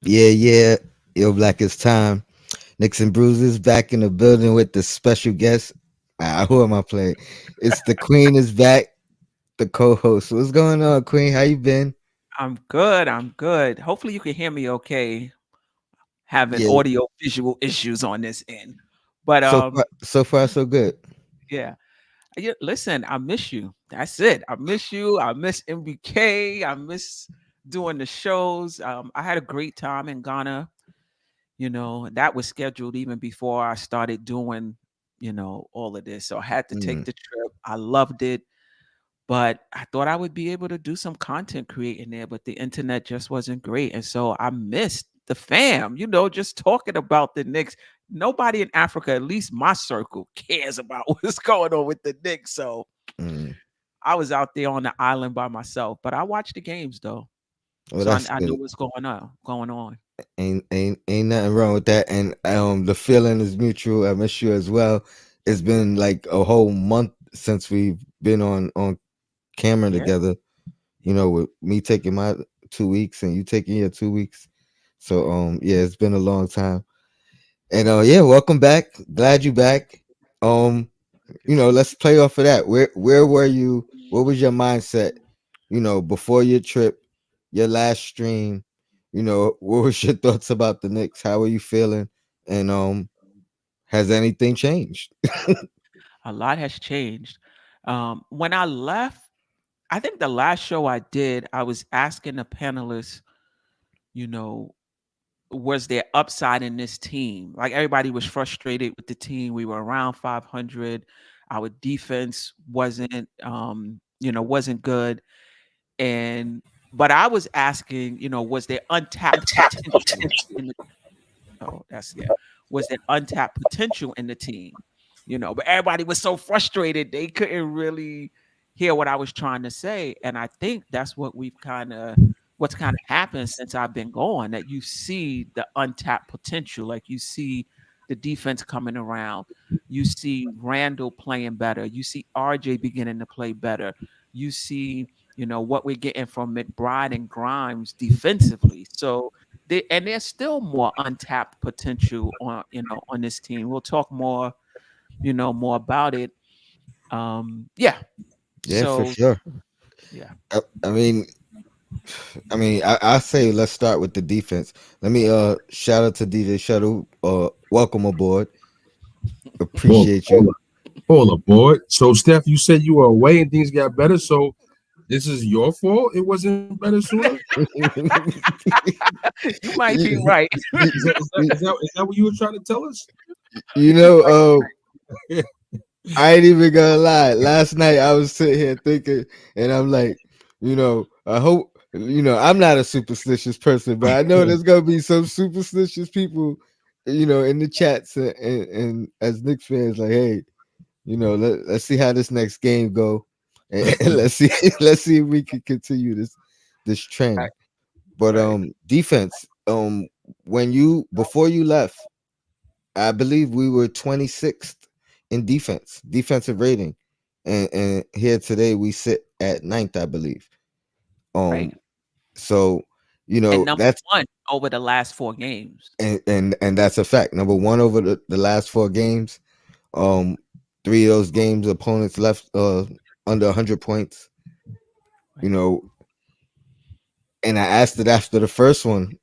Yeah. Yo, Black, it's time. Knicks and Bruises back in the building with the special guest. Who am I playing? It's the Queen is back, the co-host. What's going on, Queen? How you been? I'm good. I'm good. Hopefully you can hear me okay. Having Yeah. audio visual issues on this end. But So far, so good. yeah. Listen, I miss you. That's it. I miss you. I miss MBK. I miss doing the shows. I had a great time in Ghana. That was scheduled even before I started doing, all of this. So I had to take Mm, the trip. I loved it. But I thought I would be able to do some content creating there, but the internet just wasn't great. And so I missed the fam, just talking about the Knicks. Nobody in Africa, at least my circle, cares about what's going on with the Knicks. So mm. I was out there on the island by myself, but I watched the games though. Well, So I, that's I knew good. what's going on. Ain't nothing wrong with that. And the feeling is mutual. I miss you as well. It's been like a whole month since we've been on camera Yeah. together. With me taking my 2 weeks and you taking your 2 weeks. So yeah, it's been a long time. And yeah, welcome back. Glad you back. Um, let's play off of that. Where were you? What was your mindset? Before your trip, your last stream. What was your thoughts about the Knicks? How are you feeling? And has anything changed? A lot has changed. When I left, I think the last show I did, I was asking the panelists, you know, was there upside in this team? Like everybody was frustrated with the team. We were around 500. Our defense wasn't good. And but I was asking, was there untapped potential in the oh, that's yeah. Was there untapped potential in the team? But everybody was so frustrated they couldn't really hear what I was trying to say. And I think that's what's kind of happened since I've been gone, that you see the untapped potential. Like you see the defense coming around. You see Randall playing better. You see RJ beginning to play better. You see, what we're getting from McBride and Grimes defensively. So and there's still more untapped potential on this team. We'll talk more about it. Yeah. Yeah, for So sure. yeah. I mean, I say let's start with the defense. Let me shout out to DJ Shuttle. Welcome aboard. All, Appreciate you. all, all aboard. So, Steph, you said you were away and things got better. So, this is your fault. It wasn't better sooner. You might be right. Is that what you were trying to tell us? you You know, might be uh, right. I ain't even gonna lie. Last night I was sitting here thinking, and I'm like, I hope, I'm not a superstitious person, but I know there's gonna be some superstitious people, in the chats and as Knicks fans, like, hey, let's see how this next game go, and let's see, let's see if we can continue this trend. Right. But Right. defense, when you before you left, I believe we were 26th in defensive rating, and here today we sit at ninth, I believe. Right. Um, so And number that's one over the last four games. and that's a fact. Number one over the last four games. Um, three of those games, opponents left under 100 points. You Right. know, and I asked it after the first one.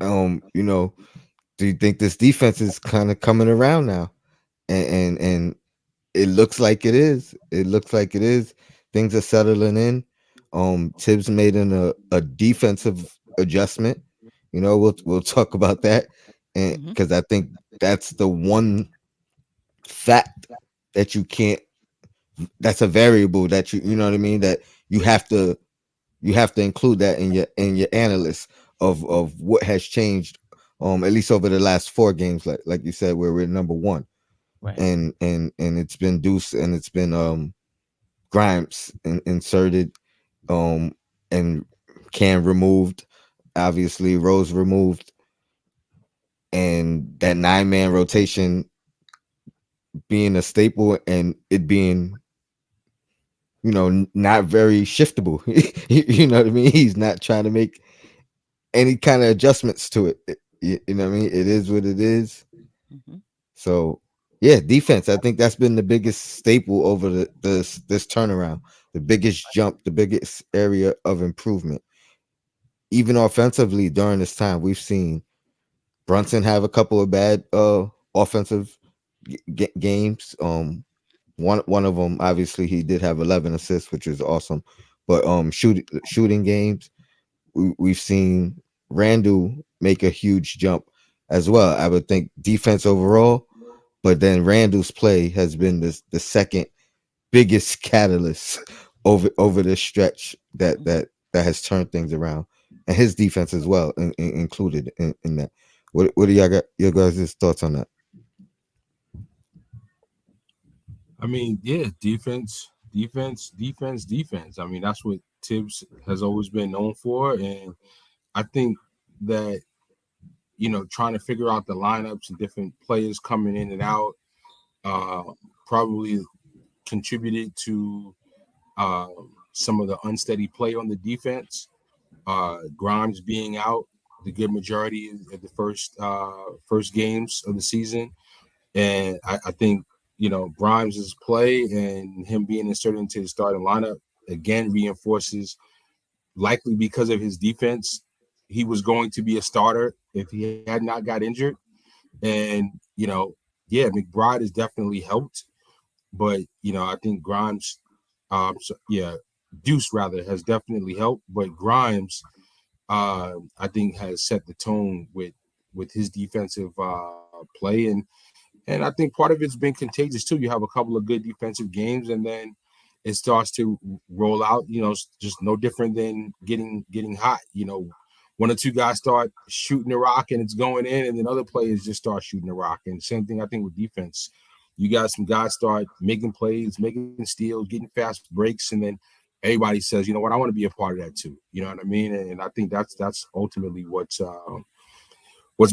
Do you think this defense is kind of coming around now? And it looks like it is. It looks like it is. Things are settling in. Tibbs made a defensive adjustment. We'll talk about that, and Hmm. because I think that's the one fact that you can't. That's a variable that you know what I mean. That you have to include that in your analysis of what has changed. At least over the last four games, like you said, where we're number one, Right. and it's been Deuce and it's been Grimes inserted, um, and Can removed, obviously Rose removed, and that 9-man rotation being a staple and it being not very shiftable. You know what I mean? He's not trying to make any kind of adjustments to it. You know what I mean? It is what it is. Hmm. So yeah, defense. I think that's been the biggest staple over this turnaround. The biggest jump, the biggest area of improvement. Even offensively during this time, we've seen Brunson have a couple of bad offensive games. One of them obviously he did have 11 assists, which is awesome. But shooting games, we've seen Randall make a huge jump as well. I would think defense overall, but then Randall's play has been the second biggest catalyst over this stretch Hmm. that has turned things around, and his defense as well, included in that. What do y'all got your guys' thoughts on that? I mean, yeah, defense, defense, defense, defense. I mean, that's what Tibbs has always been known for, and I think that trying to figure out the lineups and different players coming in and out uh, probably contributed to some of the unsteady play on the defense. Grimes being out the good majority of the first games of the season, and I think Grimes' play and him being inserted into the starting lineup again reinforces, likely because of his defense, he was going to be a starter if he had not got injured. And yeah, McBride has definitely helped, but I think Grimes, yeah, Deuce rather has definitely helped, but Grimes, I think has set the tone with his defensive play, and I think part of it's been contagious too. You have a couple of good defensive games, and then it starts to roll out. It's just no different than getting hot. One or two guys start shooting the rock and it's going in, and then other players just start shooting the rock. And same thing I think with defense. You got some guys start making plays, making steals, getting fast breaks, and then everybody says, you know what, I want to be a part of that too. You know what I mean? And I think that's ultimately what's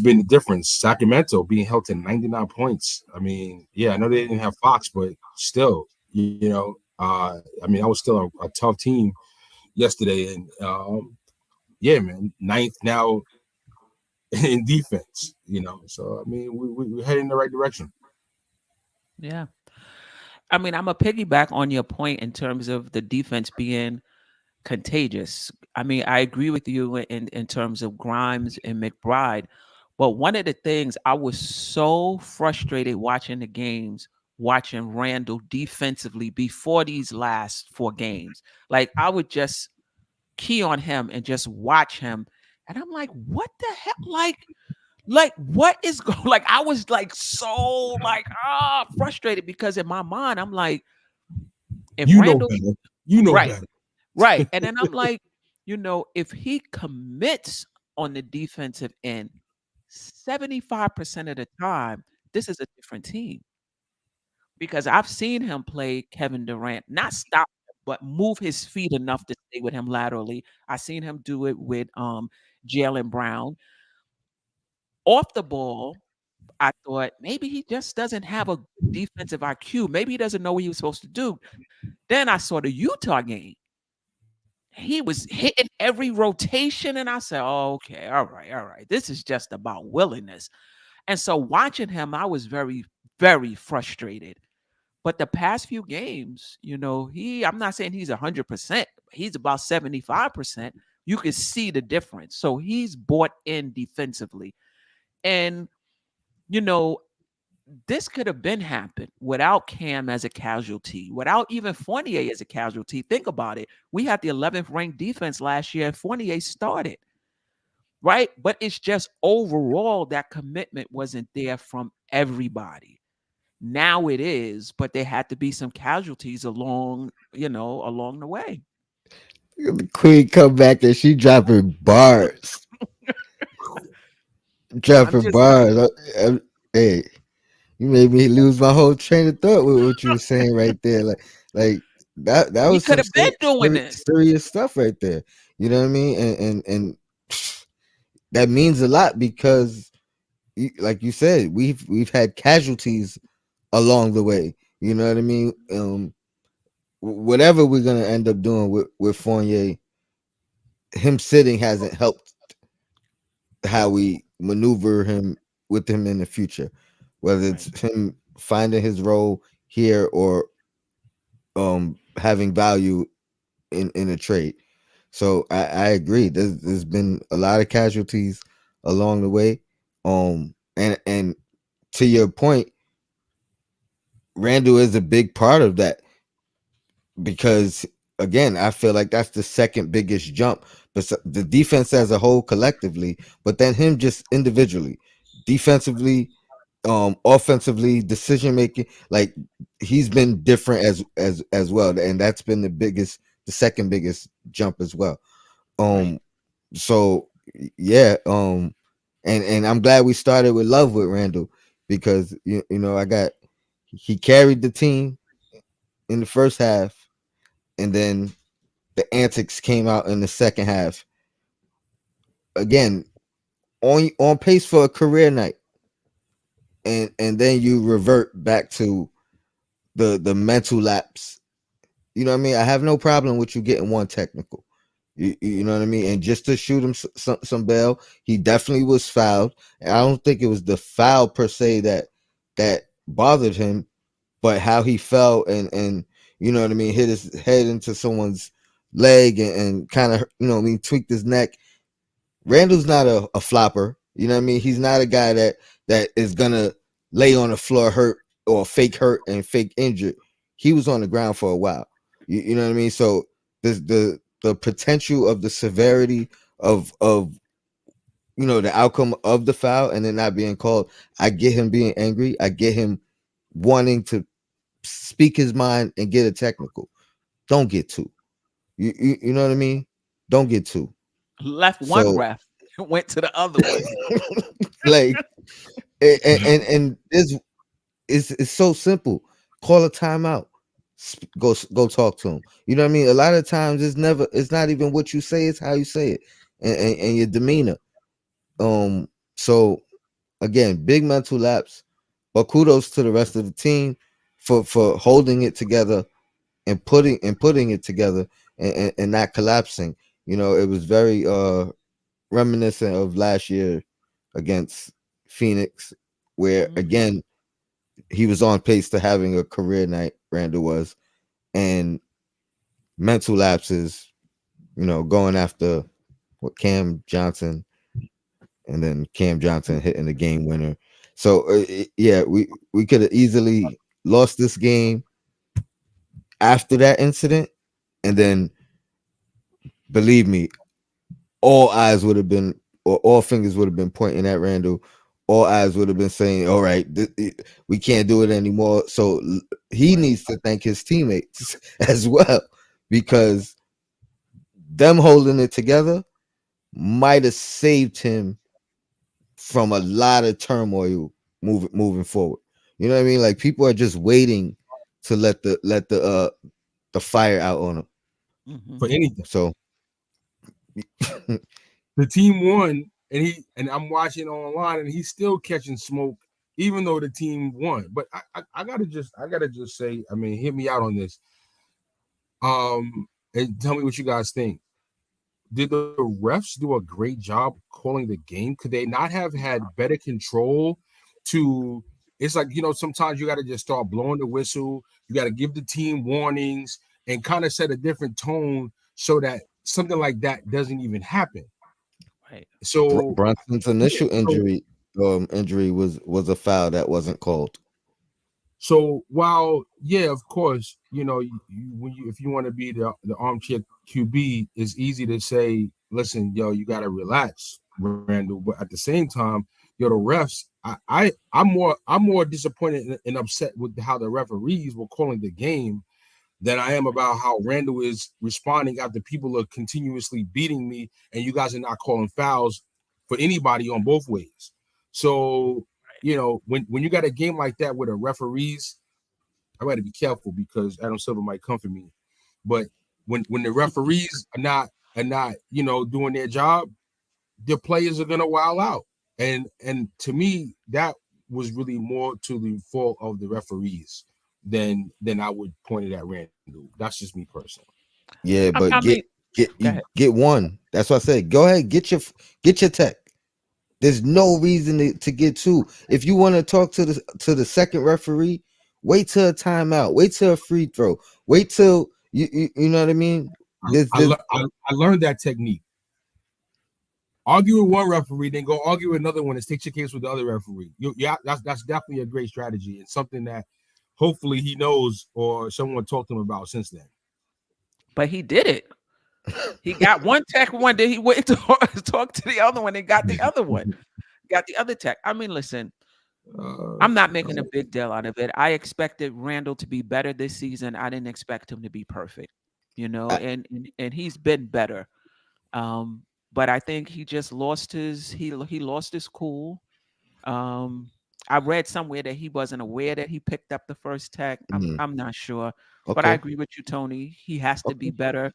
been the difference. Sacramento being held to 99 points. I mean, yeah, I know they didn't have Fox, but still, I mean, that was still a tough team yesterday. And yeah, man, ninth now in defense, So, I mean, we're heading in the right direction. Yeah. I mean, I'm a piggyback on your point in terms of the defense being contagious. I mean, I agree with you in terms of Grimes and McBride, but one of the things I was so frustrated watching the games, watching Randall defensively before these last four games. Like I would just key on him and just watch him, and I'm like, what the hell? Like what is going? Like I was like so like frustrated because in my mind I'm like, if You know Randall, better. You know right, better. right. And then I'm like, if he commits on the defensive end 75% of the time, this is a different team. Because I've seen him play Kevin Durant, not stop him, but move his feet enough to stay with him laterally. I seen him do it with Jalen Brown. Off the ball, I thought maybe he just doesn't have a good defensive IQ. Maybe he doesn't know what he was supposed to do. Then I saw the Utah game. He was hitting every rotation, and I said, "Oh, okay, all right, all right. This is just about willingness." And so watching him, I was very, very frustrated. But the past few games, I'm not saying he's 100%, he's about 75%. You can see the difference. So he's bought in defensively. And, you know, this could have been happened without Cam as a casualty, without even Fournier as a casualty. Think about it. We had the 11th ranked defense last year, and Fournier started, right? But it's just overall that commitment wasn't there from everybody. Now it is, but there had to be some casualties along the way. The queen come back and she dropping bars, I'm dropping just bars. Hey, you made me lose my whole train of thought with what you were saying right there. Like that he was could some have been doing this. serious stuff right there. You know what I mean? And that means a lot because, like you said, we've had casualties along the way. You know what I mean? Whatever we're gonna end up doing with Fournier, him sitting hasn't helped. how we maneuver him with him in the future, whether Right. it's him finding his role here or having value in a trade. So I agree. There's been a lot of casualties along the way. And to your point, Randall is a big part of that because again, I feel like that's the second biggest jump. But the defense as a whole collectively, but then him just individually, defensively, offensively, decision making, like he's been different as well, and that's been the second biggest jump as well. Right. Um, so yeah, and I'm glad we started with love with Randall because you know he carried the team in the first half, and then the antics came out in the second half. Again, on pace for a career night, and then you revert back to the mental lapse. You know what I mean? I have no problem with you getting one technical. You know what I mean? And just to shoot him some bail, he definitely was fouled. And I don't think it was the foul per se that bothered him, but how he fell and you know what I mean, hit his head into someone's leg and kind of you know what I mean tweaked his neck. Randall's not a flopper. You know what I mean? He's not a guy that is gonna lay on the floor hurt or fake hurt and fake injured. He was on the ground for a while. You know what I mean? So the potential of the severity of you know the outcome of the foul and then not being called. I get him being angry. I get him wanting to speak his mind and get a technical. Don't get two. You know what I mean? Don't get two. Left one So ref, went to the other one. like and it's so simple. Call a timeout. Go talk to him. You know what I mean? A lot of times it's not even what you say, it's how you say it and your demeanor. So again, big mental lapse, but kudos to the rest of the team for holding it together and putting it together and not collapsing. You know, it was very reminiscent of last year against Phoenix, where Mhm. again he was on pace to having a career night. Randall was, and mental lapses. You know, going after what Cam Johnson, and then Cam Johnson hitting the game winner. So yeah, we could have easily lost this game after that incident, and then believe me, all eyes would have been, or all fingers would have been pointing at Randall. All eyes would have been saying, "All right, we can't do it anymore." So he Right. needs to thank his teammates as well, because them holding it together might have saved him from a lot of turmoil moving forward. You know what I mean? Like people are just waiting to let the fire out on him. Mhm. for anything. So The team won, and I'm watching online, and he's still catching smoke, even though the team won. But I gotta just say, I mean, hit me out on this. And tell me what you guys think. Did the refs do a great job calling the game? Could they not have had better control to it's like, sometimes you got to just start blowing the whistle. You got to give the team warnings and kind of set a different tone so that something like that doesn't even happen. Right. So, Brunson's yeah, initial so injury was a foul that wasn't called. So while, yeah, of course, when you if you want to be the armchair QB, it's easy to say, listen, yo, you got to relax, Randall. But at the same time, the refs, I'm more disappointed and upset with how the referees were calling the game than I am about how Randall is responding after people are continuously beating me and you guys are not calling fouls for anybody on both ways. So, when you got a game like that with the referees, I got to be careful because Adam Silver might come for me. But when the referees are not doing their job, the players are gonna wild out. And to me, that was really more to the fault of the referees than I would point it at Randall. That's just me personally. Yeah, I but mean, get go you ahead. get one. That's what I said. Go ahead, get your tech. There's no reason to get two. If you want to talk to the second referee, wait till a timeout. Wait till a free throw. Wait till you know what I mean. There's I learned that technique. Argue with one referee, then go argue with another one and state your case with the other referee. Yeah, that's definitely a great strategy and something that hopefully he knows or someone talked to him about since then. But he did it. He got one tech one, then he went to talk to the other one and got the other one. Got the other tech. I mean, listen, I'm not making a big deal out of it. I expected Randall to be better this season. I didn't expect him to be perfect, and he's been better. But I think he just lost he lost his cool. Um, I read somewhere that he wasn't aware that he picked up the first tech. I'm not sure, but I okay. agree with you, Tony. He has to be Okay. better.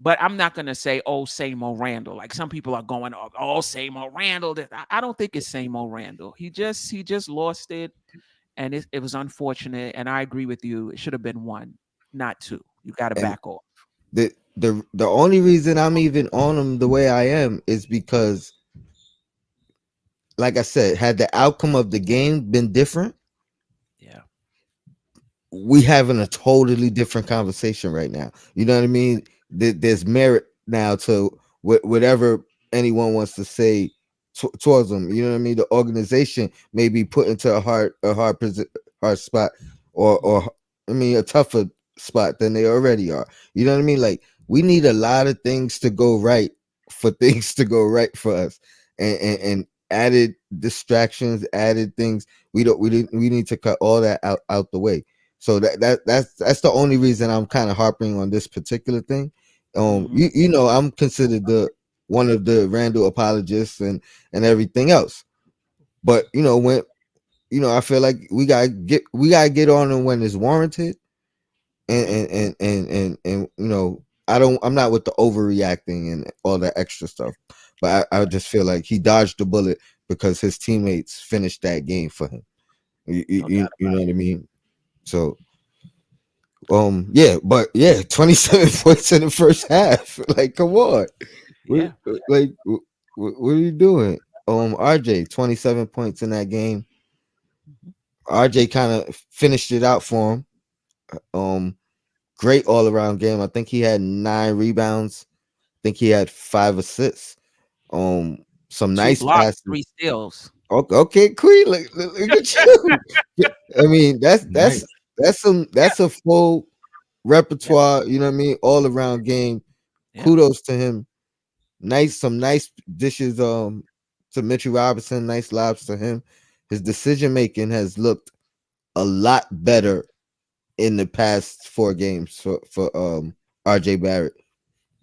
But I'm not gonna say, "Oh, same old Randall." Like some people are going, "Oh, same old Randall." I don't think it's same old Randall. He just lost it, and it was unfortunate. And I agree with you. It should have been one, not two. You got to And back off. the only reason I'm even on him the way I am is because, like I said, had the outcome of the game been different, Yeah, we having a totally different conversation right now. You know what I mean? There's merit now to whatever anyone wants to say towards them. You know what I mean? The organization may be put into hard spot, or I mean a tougher spot than they already are. You know what I mean? Like we need a lot of things to go right for things to go right for us, and added distractions, added things we need to cut all that out the way. So that's the only reason I'm kind of harping on this particular thing. hmm I'm considered the one of the Randall apologists and everything else. But when I feel like we gotta get on them when it's warranted, and hmm I'm not with the overreacting and all that extra stuff. But I just feel like he dodged the bullet because his teammates finished that game for him. You, you, no you doubt you know about what I mean? So but yeah, 27 points in the first half. Like, come on. it. What, Yeah, like, what are you doing? RJ, 27 points in that game. mhm. RJ kind of finished it out for him. Um, Great all around game. I think he had 9 rebounds. I think he had 5 assists. Some Two nice blocks, passes. three steals. Okay, okay, Queen, look at you. I mean, that's Nice. that's that's some Yeah, that's a full yeah, repertoire. You know what I mean? All around game. yeah, Kudos to him. Some nice dishes. To Mitchell Robinson. Nice lobs to him. His decision making has looked a lot better in the past 4 games for RJ Barrett.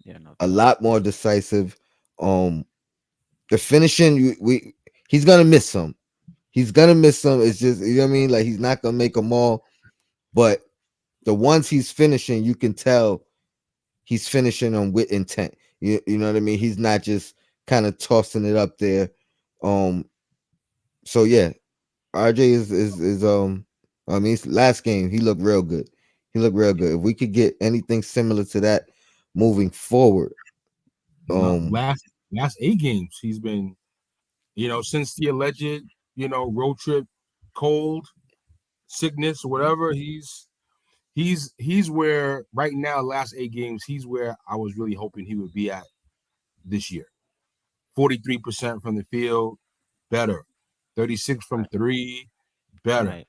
yeah. No A doubt. lot more decisive. The finishing, he's gonna miss some. He's gonna miss some. It's just you know what I mean. Like he's not gonna make them all, but the ones he's finishing, you can tell he's finishing them with intent. You know what I mean? He's not just kind of tossing it up there. Um. So yeah, RJ is. I mean, last game he looked real good. He looked real good. If we could get anything similar to that moving forward, No, um, last 8 games he's been, since the alleged, road trip, cold, sickness, or whatever. He's where right now. Last 8 games, he's where I was really hoping he would be at this year. 43% from the field, better. 36 from Right, three, better. right.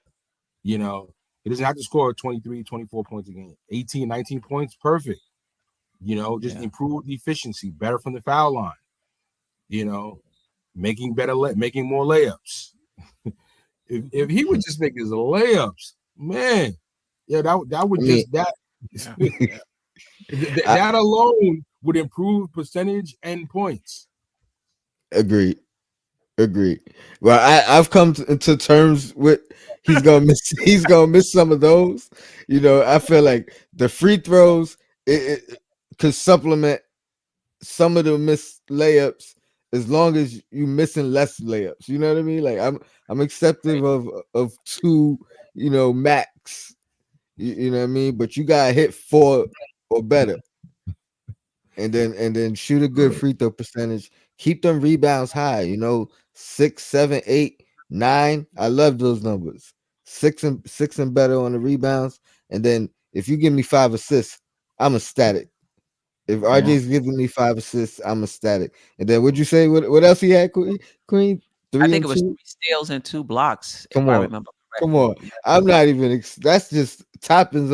You know, he doesn't have to score 23, 24 points a game. 18, 19 points, perfect. Just Yeah, improved efficiency, better from the foul line. You know, making more layups. If he would just make his layups, man, yeah, that I would mean, just that yeah, yeah. I that alone would improve percentage and points. agree. Agree. Well, I've come to terms with he's gonna miss he's gonna miss some of those. I feel like the free throws it could supplement some of the missed layups as long as you missing less layups. You know what I mean? Like I'm acceptive Right. of two, max. You know what I mean? But you gotta hit 4 or better. and then shoot a good free throw percentage. Keep them rebounds high. 6, 7, 8, 9. I love those numbers. Six and better on the rebounds. And then if you give me 5 assists, I'm ecstatic. If Yeah. RJ's giving me 5 assists, I'm ecstatic. And then would you say what else he had? Queen I three think and it was two. 3 steals and 2 blocks, if Come I on, remember come correctly. on. I'm not even. That's just toppings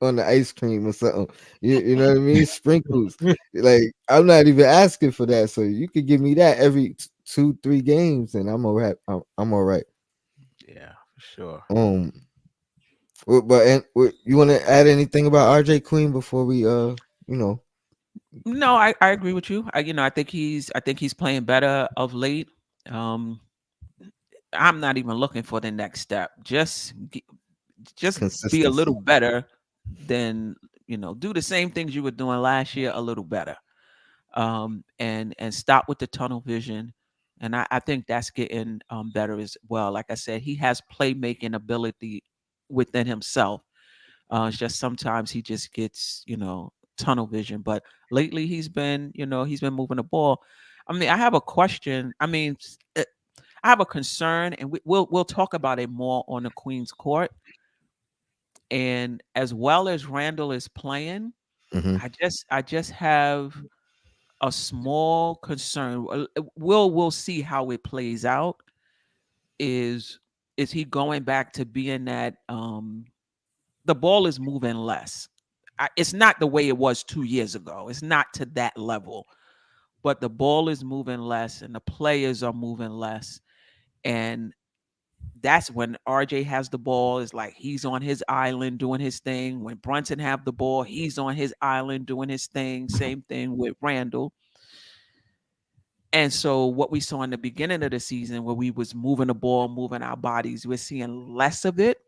on the ice cream or something. You know what I mean? Sprinkles. Like I'm not even asking for that. So you could give me that every 2, 3 games, and I'm all right. I'm all right. Yeah, for sure. Um, you want to add anything about RJ Queen before we you know No, I agree with you. I think he's playing better of late. Um, I'm not even looking for the next step. Just be a little consistency? better than do the same things you were doing last year a little better. And stop with the tunnel vision. And I think that's getting better as well. Like I said, he has playmaking ability within himself. It's just sometimes he just gets, tunnel vision. But lately he's been moving the ball. I mean, I have a question. I mean, I have a concern, and we'll talk about it more on the Queen's Court. And as well as Randall is playing, Hmm. I just have a small concern. We'll see how it plays out. Is is he going back to being that the ball is moving less? It's not the way it was 2 years ago. It's not to that level, but the ball is moving less and the players are moving less. And that's when RJ has the ball. It's like he's on his island doing his thing. When Brunson have the ball, he's on his island doing his thing. Same thing with Randall. And so what we saw in the beginning of the season where we was moving the ball, moving our bodies, we're seeing less of it.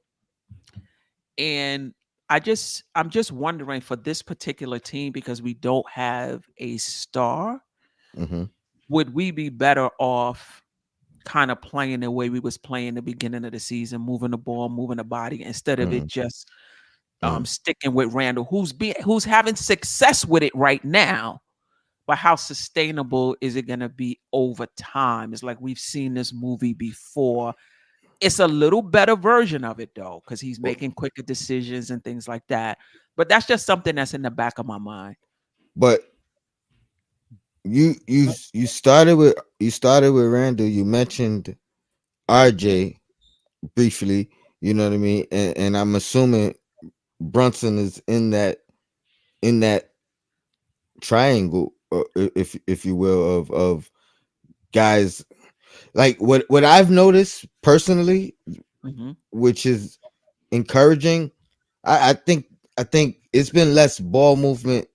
And I'm just wondering for this particular team, because we don't have a star, Hmm. would we be better off kind of playing the way we was playing the beginning of the season, moving the ball, moving the body, instead of it Hmm. just Hmm. sticking with Randall, who's having success with it right now. But how sustainable is it going to be over time? It's like we've seen this movie before. It's a little better version of it though, because he's making quicker decisions and things like that. But that's just something that's in the back of my mind. But you started with Randall. You mentioned RJ briefly. You know what I mean, and I'm assuming Brunson is in that triangle, if you will, of guys. Like what I've noticed personally, Hmm. which is encouraging. I think it's been less ball movement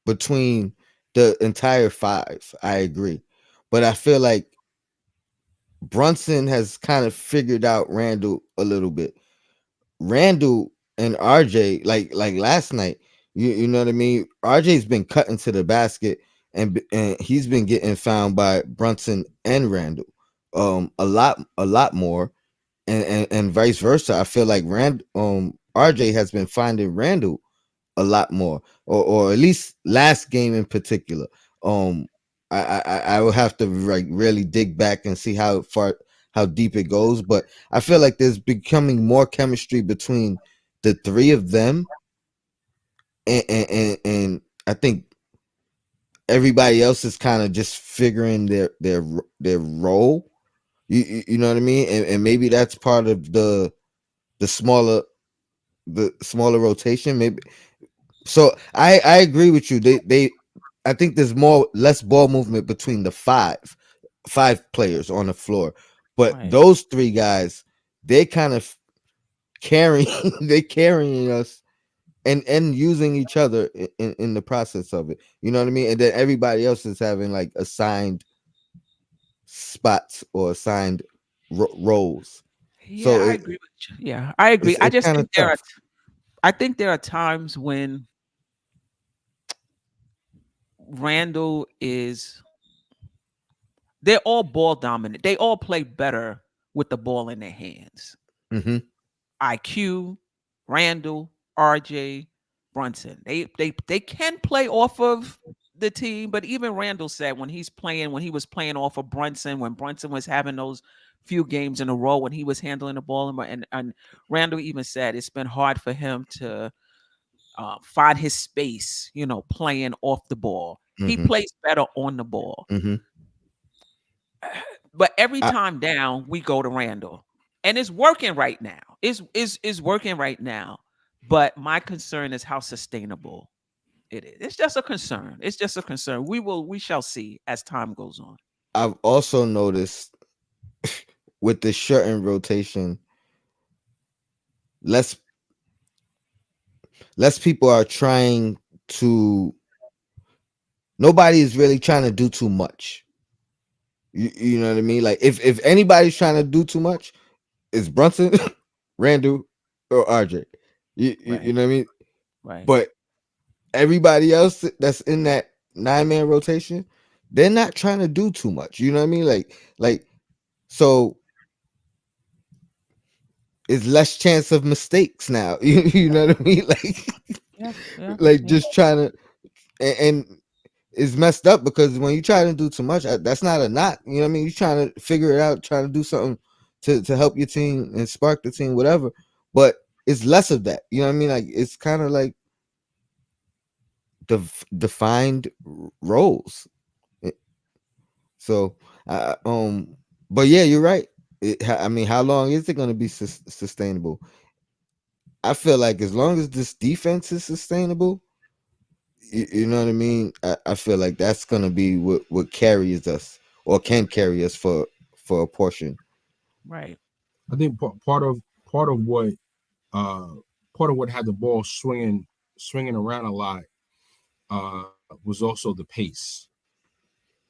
between the entire five. I agree, but I feel like Brunson has kind of figured out Randall a little bit. Randall and RJ, like last night, you know what I mean. RJ's been cutting to the basket, and he's been getting found by Brunson and Randall, a lot more, and vice versa. I feel like RJ has been finding Randall a lot more, or at least last game in particular. Um, I will have to like really dig back and see how deep it goes, but I feel like there's becoming more chemistry between the three of them, and I think everybody else is kind of just figuring their role. You know what I mean, and maybe that's part of the smaller the smaller rotation. Maybe so. I agree with you. I think there's less ball movement between the five players on the floor, but Right. those three guys, they kind of carrying they carrying us and using each other in the process of it. You know what I mean? And then everybody else is having like assigned spots or assigned roles. Yeah, So I agree with you. Yeah, I agree. I it's just kind of think tough. there are times when Randall is they're all ball dominant. They all play better with the ball in their hands. Hmm. IQ, Randall, RJ. Brunson. They can play off of the team, but even Randall said when he was playing off of Brunson, when Brunson was having those few games in a row when he was handling the ball, and Randall even said it's been hard for him to find his space, playing off the ball. He Mm-hmm. plays better on the ball. Mm-hmm. But every I, time down, we go to Randall. And it's working right now. It's working right now. But my concern is how sustainable it is. It's just a concern. It's just a concern. We shall see as time goes on. I've also noticed with the shortened rotation, less less people are trying to. Nobody is really trying to do too much. You know what I mean? Like if anybody's trying to do too much, it's Brunson, Randall, or RJ. You Right. know what I mean? Right. But everybody else that's in that 9-man rotation, they're not trying to do too much. You know what I mean? Like so it's less chance of mistakes now. You know what I mean? Like Yeah. Yeah. like Yeah. just trying to and it's messed up because when you try to do too much, that's not a knock. You know what I mean? You're trying to figure it out, trying to do something to help your team and spark the team, whatever. But it's less of that. You know what I mean? Like it's kind of like defined roles. Eh, So, but yeah, you're right. I mean, how long is it going to be sustainable? I feel like as long as this defense is sustainable, you know what I mean. I feel like that's going to be what carries us or can carry us for a portion. Right. I think part of what uh part of what had the ball swinging around a lot was also the pace.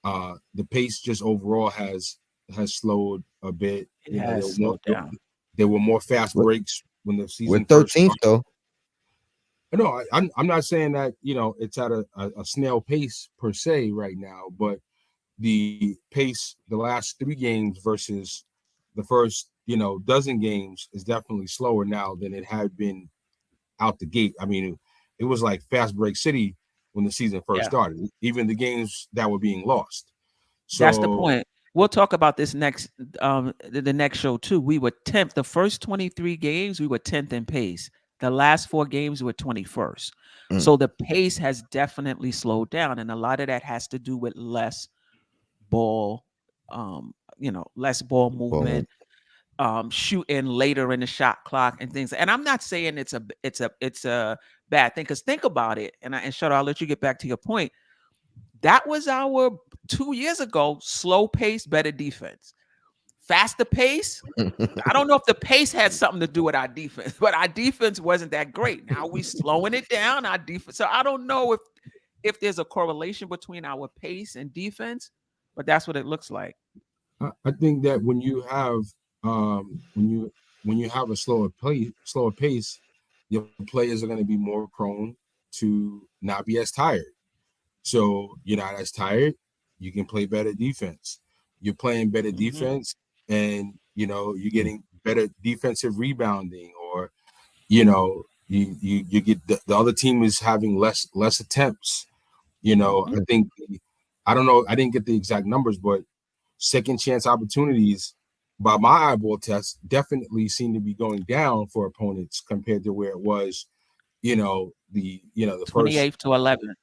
The pace just overall has slowed a bit. It You know, has slowed down. there were more fast We're, breaks when the we're season first 13th started. though. No, I'm not saying that it's at a snail pace per se right now, but the pace the last 3 games versus the first dozen games is definitely slower now than it had been out the gate. I mean, it was like fast break city when the season first Yeah. started, even the games that were being lost. That's the So point. We'll talk about this next the next show too. We were 10th. The first 23 games, we were 10th in pace. The last 4 games were 21st. Mm, So the pace has definitely slowed down. And a lot of that has to do with less ball, less ball ball. movement, shooting later in the shot clock and things. And I'm not saying it's a bad thing. Because think about it, and Shadow, I'll let you get back to your point. That was our 2 years ago, slow pace, better defense. Faster pace. I don't know if the pace had something to do with our defense, but our defense wasn't that great. Now we slowing it down. Our defense. So I don't know if there's a correlation between our pace and defense, but that's what it looks like. I think that when you have um, when you when you have a slower pace, your players are going to be more prone to not be as tired. So you're not as tired. You can play better defense. You're playing better Hmm. defense, and you're getting better defensive rebounding, or you get the other team is having less attempts. Hmm. I think I don't know. I didn't get the exact numbers, but second chance opportunities by my eyeball test definitely seem to be going down for opponents compared to where it was. The first. 28th to 11th.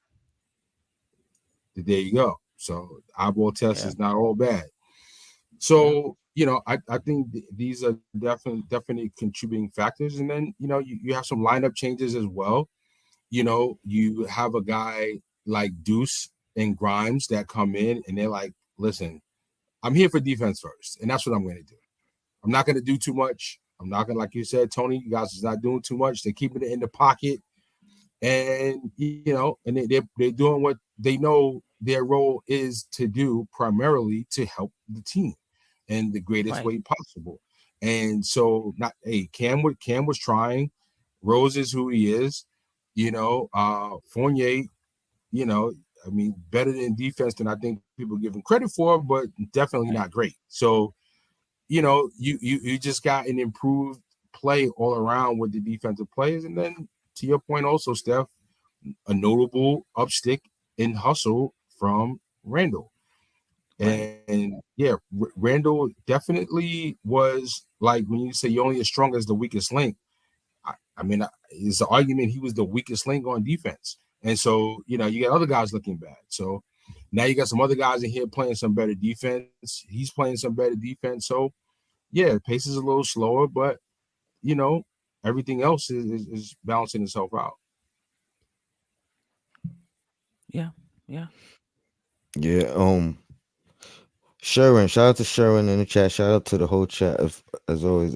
There you go. So eyeball test Yeah. is not all bad. Yeah. So I think these are definitely contributing factors, and then you have some lineup changes as well. You have a guy like Deuce and Grimes that come in and they're like, listen, I'm here for defense first, and that's what I'm going to do. I'm not going to do too much. I'm not going to, like you said, Tony, you guys is not doing too much. They're keeping it in the pocket, and and they're doing what they know their role is to do, primarily to help the team in the greatest Right. way possible. And so, not Cam was trying. Rose is who he is. Fournier, I mean, better in defense than I think people give him credit for, but definitely not Right. great. So, you just got an improved play all around with the defensive players, and then to your point also, Steph, a notable upstick in hustle from Randall. Right. And yeah, Randall definitely was like when you say you're only as strong as the weakest link. I mean, it's the argument he was the weakest link on defense. And so, you got other guys looking bad. So now you got some other guys in here playing some better defense. He's playing some better defense. So yeah, pace is a little slower, but you know, everything else is balancing itself out. Yeah. Yeah. Yeah. Sherwin, shout out to Sherwin in the chat. Shout out to the whole chat as always.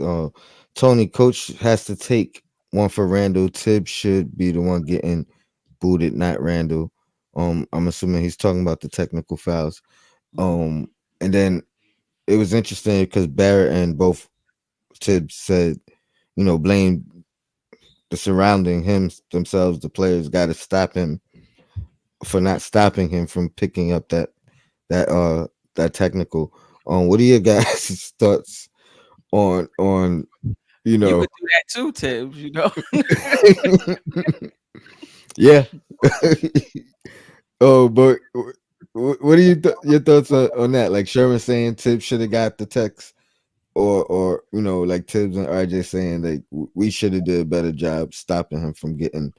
Tony, coach has to take one for Randall. Tibbs should be the one getting booted, not Randall. I'm assuming he's talking about the technical fouls. Mhm. And then it was interesting because Barrett and both Tibbs said, blame the surrounding him themselves. The players got to stop him for not stopping him from picking up that uh that technical. What are your guys' thoughts on you You know? would do that too, Tibbs, you know? Yeah. Oh, but what are your thoughts on that? Like Sherman saying Tibbs should have got the text, or like Tibbs and RJ saying like we should have did a better job stopping him from getting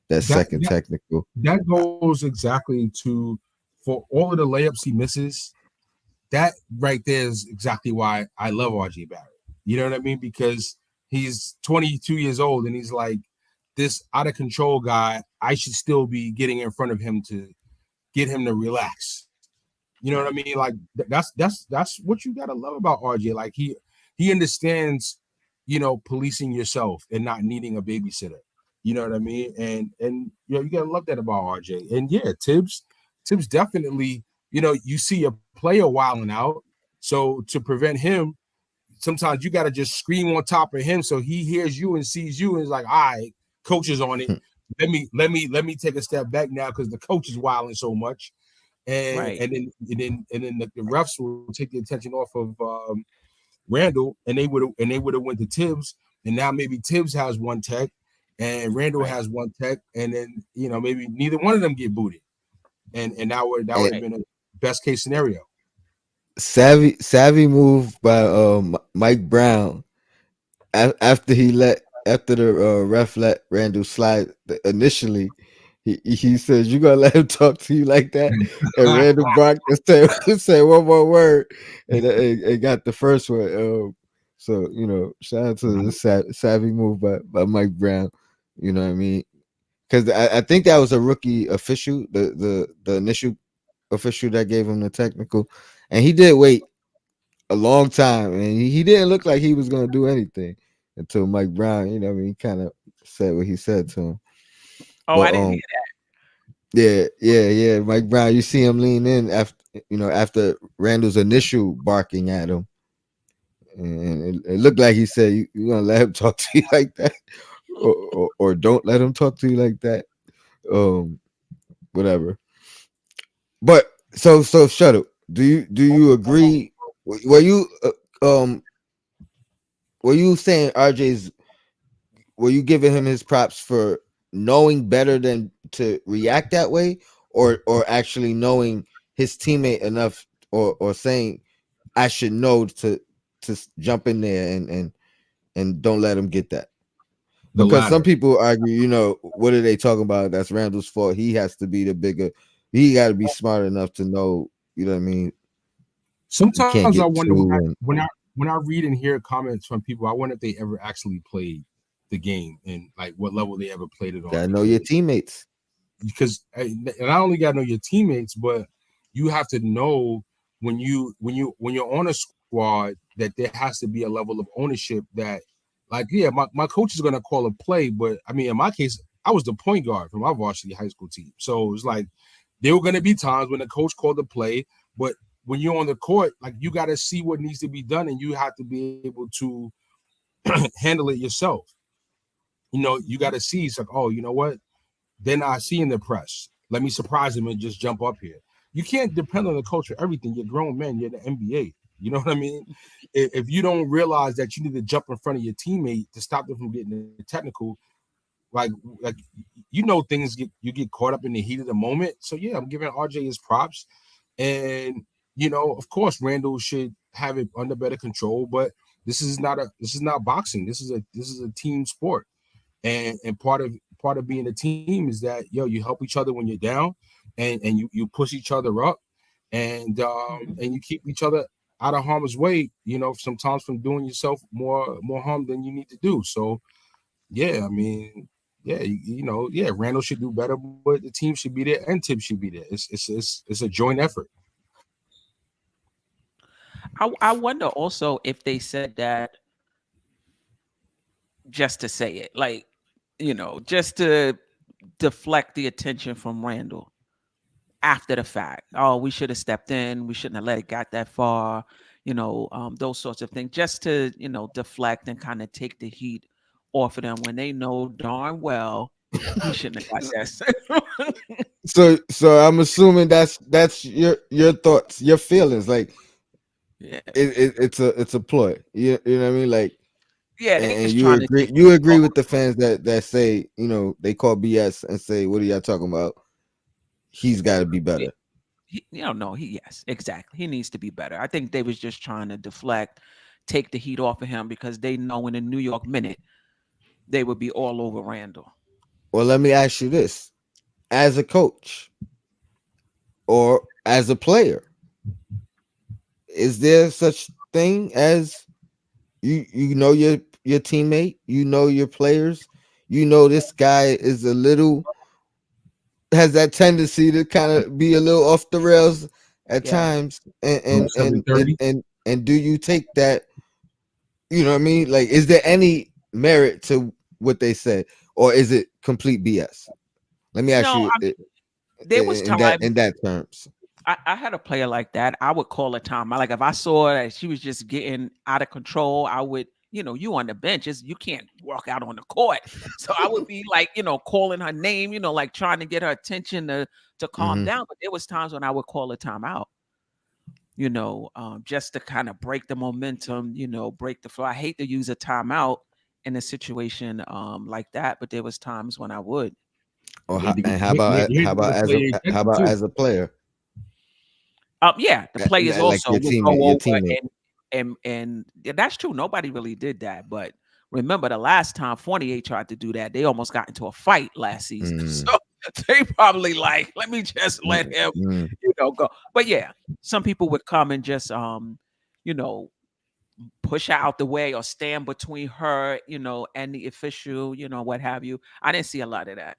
that That second that technical. that goes exactly to for all of the layups he misses. That right there is exactly why I love RJ Barrett. You know what I mean? Because he's 22 years old and he's like this out of control guy. I should still be getting in front of him to get him to relax. You know what I mean? Like that's what you gotta love about RJ. Like he understands, policing yourself and not needing a babysitter. You know what I mean? And you gotta love that about RJ. And yeah, Tibbs definitely, you see a player wilding out. So to prevent him, sometimes you gotta just scream on top of him so he hears you and sees you and is like, all right, coach is on it. Let me take a step back now because the coach is wilding so much and Right. and then the refs will take the attention off of Randall, and they would have went to Tibbs, and now maybe Tibbs has one tech, and Randall Right. has one tech, and then maybe neither one of them get booted, and that would have Right. been a best case scenario. Savvy move by Mike Brown after the ref let Randall slide initially. He says you gonna let him talk to you like that, and Randall Brock say one more word, and got the first one. So shout out to the savvy move by Mike Brown. You know what I mean? Because I think that was a rookie official, the initial official that gave him the technical, and he did wait a long time, and he didn't look like he was gonna do anything until Mike Brown. You know, what I mean, he kind of said what he said to him. Oh, But I didn't hear yeah, Mike Brown. You see him lean in after Randall's initial barking at him, and it looked like he said, "You gonna let him talk to you like that, or don't let him talk to you like that." Um, Whatever. But so shut up. Do you agree? Were you were you saying RJ's were you giving him his props for knowing better than to react that way, or actually knowing his teammate enough, or saying I should know to jump in there and don't let him get that? The Because some latter. people argue, what are they talking about? That's Randall's fault. He has to be the bigger. He got to be smart enough to know. You know what I mean? You Sometimes can't I get wonder when I too. And when I when I read and hear comments from people, I wonder if they ever actually played the game and like what level they ever played it on gotta know your because teammates. and I only got to know your teammates, but you have to know when you're on a squad that there has to be a level of ownership that, like, yeah, my coach is gonna call a play, but I mean, in my case, I was the point guard for my varsity high school team, so it's like there were gonna be times when the coach called the play, but when you're on the court, like you got to see what needs to be done, and you have to be able to handle it yourself. You got to see. It's like, oh, you know what? They're not seeing the press. Let me surprise them and just jump up here. You can't depend on the coach for everything. You're grown men. You're the NBA. You know what I mean? If you don't realize that you need to jump in front of your teammate to stop them from getting the technical, like like things get caught up in the heat of the moment. So yeah, I'm giving RJ his props, and of course Randall should have it under better control. But this is not boxing. This is a team sport, and part of being a team is that you help each other when you're down, and you push each other up, and you keep each other out of harm's way. Sometimes from doing yourself more harm than you need to do. So yeah, I mean, yeah, yeah, Randall should do better, but the team should be there and Tibbs should be there. It's a joint effort. I wonder also if they said that just to say it, like, just to deflect the attention from Randall after the fact. Oh, we should have stepped in. We shouldn't have let it got that far. Those sorts of things, just to deflect and kind of take the heat off of them when they know darn well he shouldn't have got that. So I'm assuming that's your thoughts, your feelings. Like, Yeah, it's a ploy. You know what I mean? Like, yeah, they and just trying to take you the agree off. with the fans that say they call BS and say, what are y'all talking about? He's got to be better. No, yes, exactly. He needs to be better. I think they was just trying to deflect, take the heat off of him because they know in a New York minute they would be all over Randall. Well, let me ask you this: as a coach or as a player, is there such thing as you know your teammate, your players, this guy is a little has that tendency to kind of be a little off the rails at Yeah. times, and and and and 7:30. and, and do you take that? You know what I mean? Like, is there any merit to what they said, or is it complete BS? Let me ask No, you I mean, there was in times that terms. I had a player like that. I would call a time. Like if I saw that she was just getting out of control, I would, you on the benches, you can't walk out on the court. So I would be like, calling her name, like trying to get her attention to calm Mm-hmm. down. But there was times when I would call a timeout, just to kind of break the momentum, break the flow. I hate to use a timeout in a situation like that, but there was times when I would. Or You need to how get, about you need to get the player ejected too. as a player, Yeah, the players like also your would go teammate, over and yeah, that's true. Nobody really did that, but remember the last time 48 tried to do that, they almost got into a fight last season. Mm, So they probably like, let me just let mm, him, mm. go. But yeah, some people would come and just you know, push her out the way or stand between her, and the official, what have you. I didn't see a lot of that.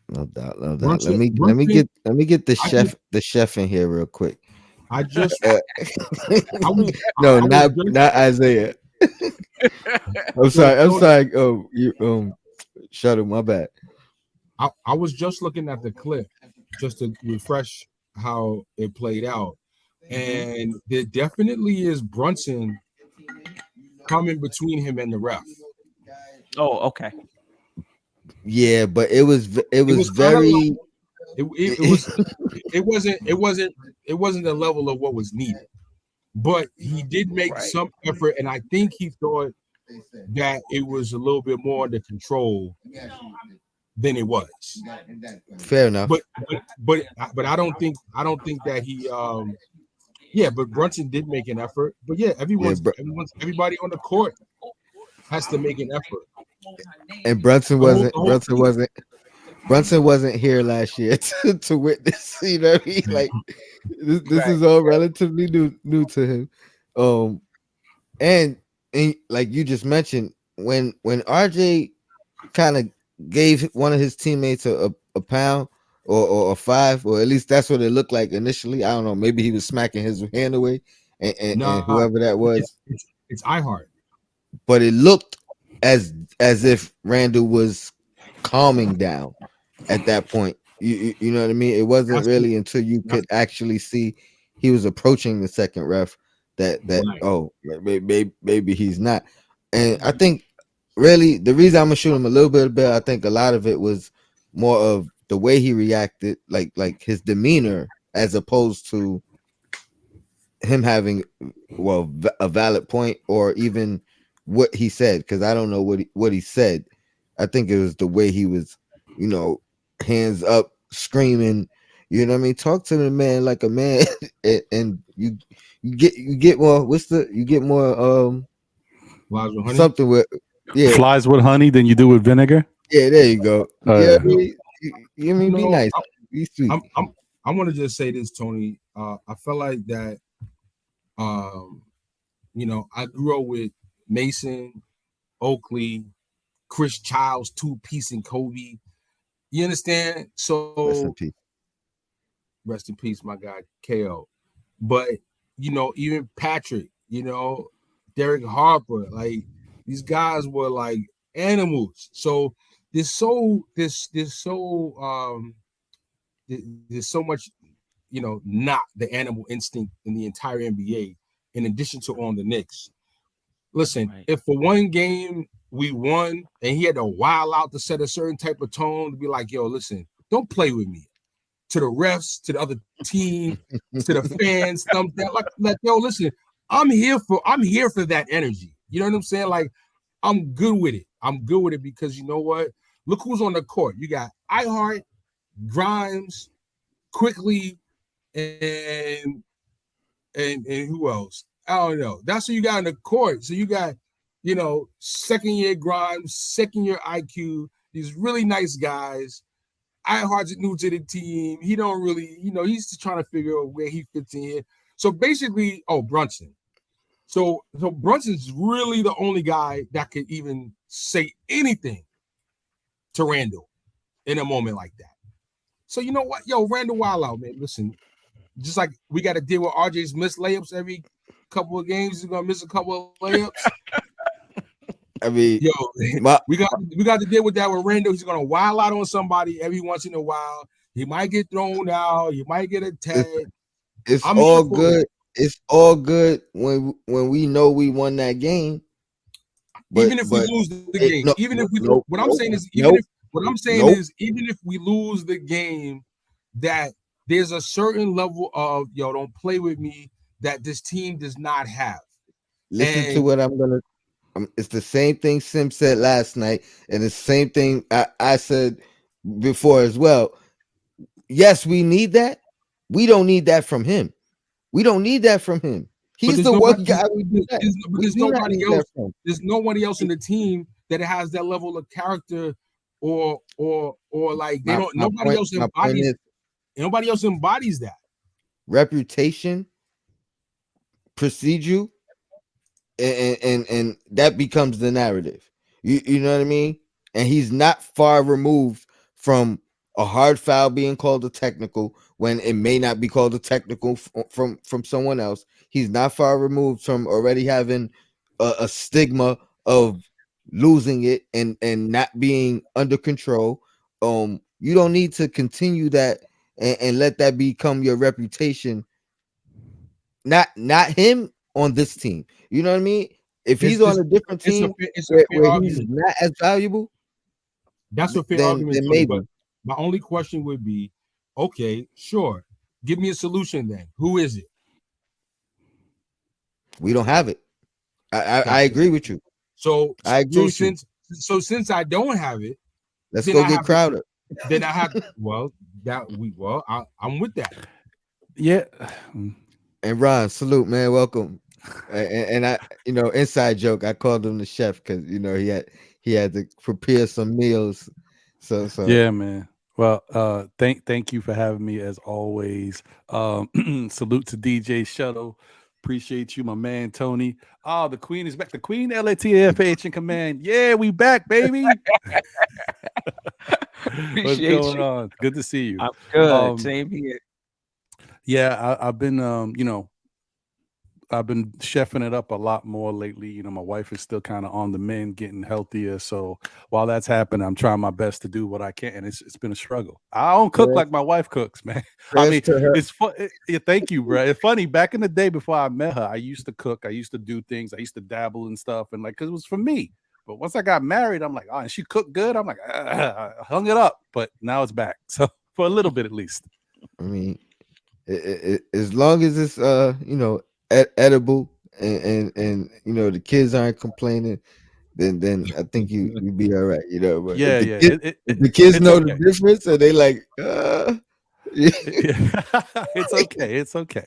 No doubt, no doubt. Brunson, Let me get I just, the chef in here real quick. I just, Uh, I was, no, I was just, not Isaiah. I'm so sorry. I'm Tony, sorry. Oh, you shut him. My bad. I was just looking at the clip just to refresh how it played out, Mhm. and there definitely is Brunson coming between him and the ref. Oh, okay. Yeah, but it It was was kind of like very. it wasn't the level of what was needed, but he did make Right. some effort, and I think he thought that it was a little bit more under control than it was. Fair enough. But but I don't think that he yeah, but Brunson did make an effort. But yeah, Yeah, everybody on the court has to make an effort. and Brunson The whole team. wasn't here last year to witness. You know what I mean? Like, this Right. is all relatively new to him. Um, and like you just mentioned, when RJ kind of gave one of his teammates a pound or a five, or at least that's what it looked like initially. I don't know. Maybe he was smacking his hand away, and Nah, whoever that was, it's iHeart. but it looked as if Randall was calming down at that point. You know what I mean? It wasn't That's what really until you that's could actually see he was approaching the second ref that right. oh, maybe he's not. And I think really the reason I'm gonna shoot him a little bit of I think a lot of it was more of the way he reacted, like his demeanor, as opposed to him having a valid point or even what he said, because I don't know what he said, I think it was the way he was, you know, hands up, screaming. You know what I mean? Talk to the man like a man, and you get more. What's the you get more Lies with honey. something with yeah Flies with honey than you do with vinegar. yeah there you go. Oh Yeah, I yeah. mean, you know what I You mean, be know, nice, be sweet. I want to just say this, Tony. I felt like that. Um, I grew up with Mason, Oakley, Chris Childs, Two Piece, and Kobe. You understand? Rest So in peace. rest in peace, my guy KO. But even Patrick, Derek Harper, like these guys were like animals. So there's so much, not the animal instinct in the entire NBA, in addition to on the Knicks. Listen, Right. if for one game we won and he had to wild out to set a certain type of tone to be like, yo, listen, don't play with me. To the refs, to the other team, to the fans, like, yo, listen, I'm here for that energy. You know what I'm saying? Like, I'm good with it. I'm good with it because you know what? Look who's on the court. You got iHeart, Grimes, Quickly, and and who else? I don't know. That's who you got in the court. So you got, second year Grimes, second year IQ, these really nice guys. Iheart's new to the team. He don't really, he's just trying to figure out where he fits in here. So basically, Brunson. So Brunson's really the only guy that could even say anything to Randall in a moment like that. So you know what? Yo, Randall wild out, man. Listen, just like we got to deal with RJ's missed layups every couple of games. He's gonna miss a couple of layups. I mean, Yo, my we got to deal with that with Randall. He's gonna wild out on somebody every once in a while. He might get thrown out. He might get a tag. it's I'm here all for it. good. It's all good when we know we won that game. Even if we But lose the it, game, no, even if we lose, no, what I'm nope, saying is, nope, nope. even if we lose the game, that there's a certain level of don't play with me that this team does not have. Listen to And what I'm gonna. It's the same thing Sim said last night, and the same thing I said before as well. Yes, we need that. We don't need that from him. We don't need that from him. but He's there's the nobody, one guy we do that. but We there's do not nobody need that else. from. There's nobody else in the team that has that level of character, or like they My don't. my point. My point is Nobody else embodies that. reputation precede you, and that becomes the narrative. You know what I mean? And he's not far removed from a hard foul being called a technical when it may not be called a technical from someone else. He's not far removed from already having a stigma of losing it and not being under control. You don't need to continue that and let that become your reputation, not him on this team. You know what I mean? If It's he's on it's a different team it's a fair where he's argument. not as valuable, That's a fair then argument, Tony. But maybe my only question would be, okay, sure, give me a solution then. Who is it? we don't have it. I Gotcha. agree with you. So I agree so with you. since I don't have it, Let's then go I get have to. Crowder. Then I have I'm with that. Yeah. And Ron, salute, man. Welcome. And I, inside joke, I called him the chef because he had to prepare some meals. So Yeah, man. Well, thank you for having me as always. Salute to DJ Shuttle. Appreciate you, my man Tony. Oh, the Queen is back. The Queen LATFH in command. Yeah, we back, baby. What's Appreciate going you. on? Good to see you. I'm good. Um, Same here. yeah, I've been I've been chefing it up a lot more lately. My wife is still kind of on the mend, getting healthier. So while that's happening, I'm trying my best to do what I can. And it's been a struggle. I don't cook prayers, like my wife cooks, man. I prayers mean, to her. it's fun. Yeah, thank you, bro. It's funny. Back in the day before I met her, I used to cook. I used to do things. I used to dabble and stuff, and because it was for me. But once I got married, I'm like, oh, and she cooked good. I'm like, I hung it up. But now it's back. So for a little bit at least. I mean, as long as it's edible and the kids aren't complaining, then I think you be all right, you know. But Yeah, yeah. if the kids It's know the okay. difference, and they like, yeah. It's okay. It's okay.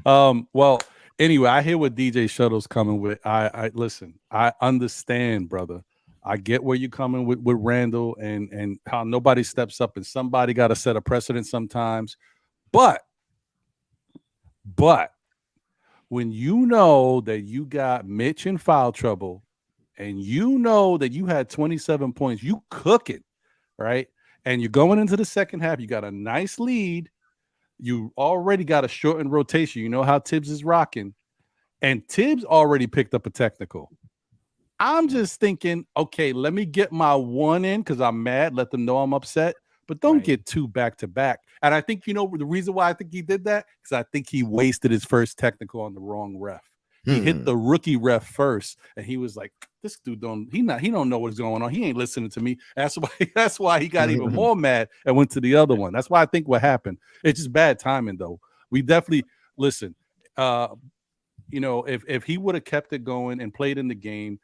Well, anyway, I hear what DJ Shuttle's coming with. I listen, I understand, brother. I get where you're coming with Randall and how nobody steps up and somebody got to set a precedent sometimes. But but when you know that you got Mitch in foul trouble and you know that you had 27 points, you cook it, right? And you're going into the second half, you got a nice lead. You already got a shortened rotation. You know how Tibbs is rocking. And Tibbs already picked up a technical. I'm just thinking, okay, let me get my one in because I'm mad. Let them know I'm upset, but don't Right. get two back to back. And I think, you know, the reason why I think he did that, because I think he wasted his first technical on the wrong ref. He hit the rookie ref first, and he was like, "This dude he don't know what's going on. He ain't listening to me." That's why he got even more mad and went to the other one. That's why I think what happened. It's just bad timing, though. We definitely listen. You know, if he would have kept it going and played in the game,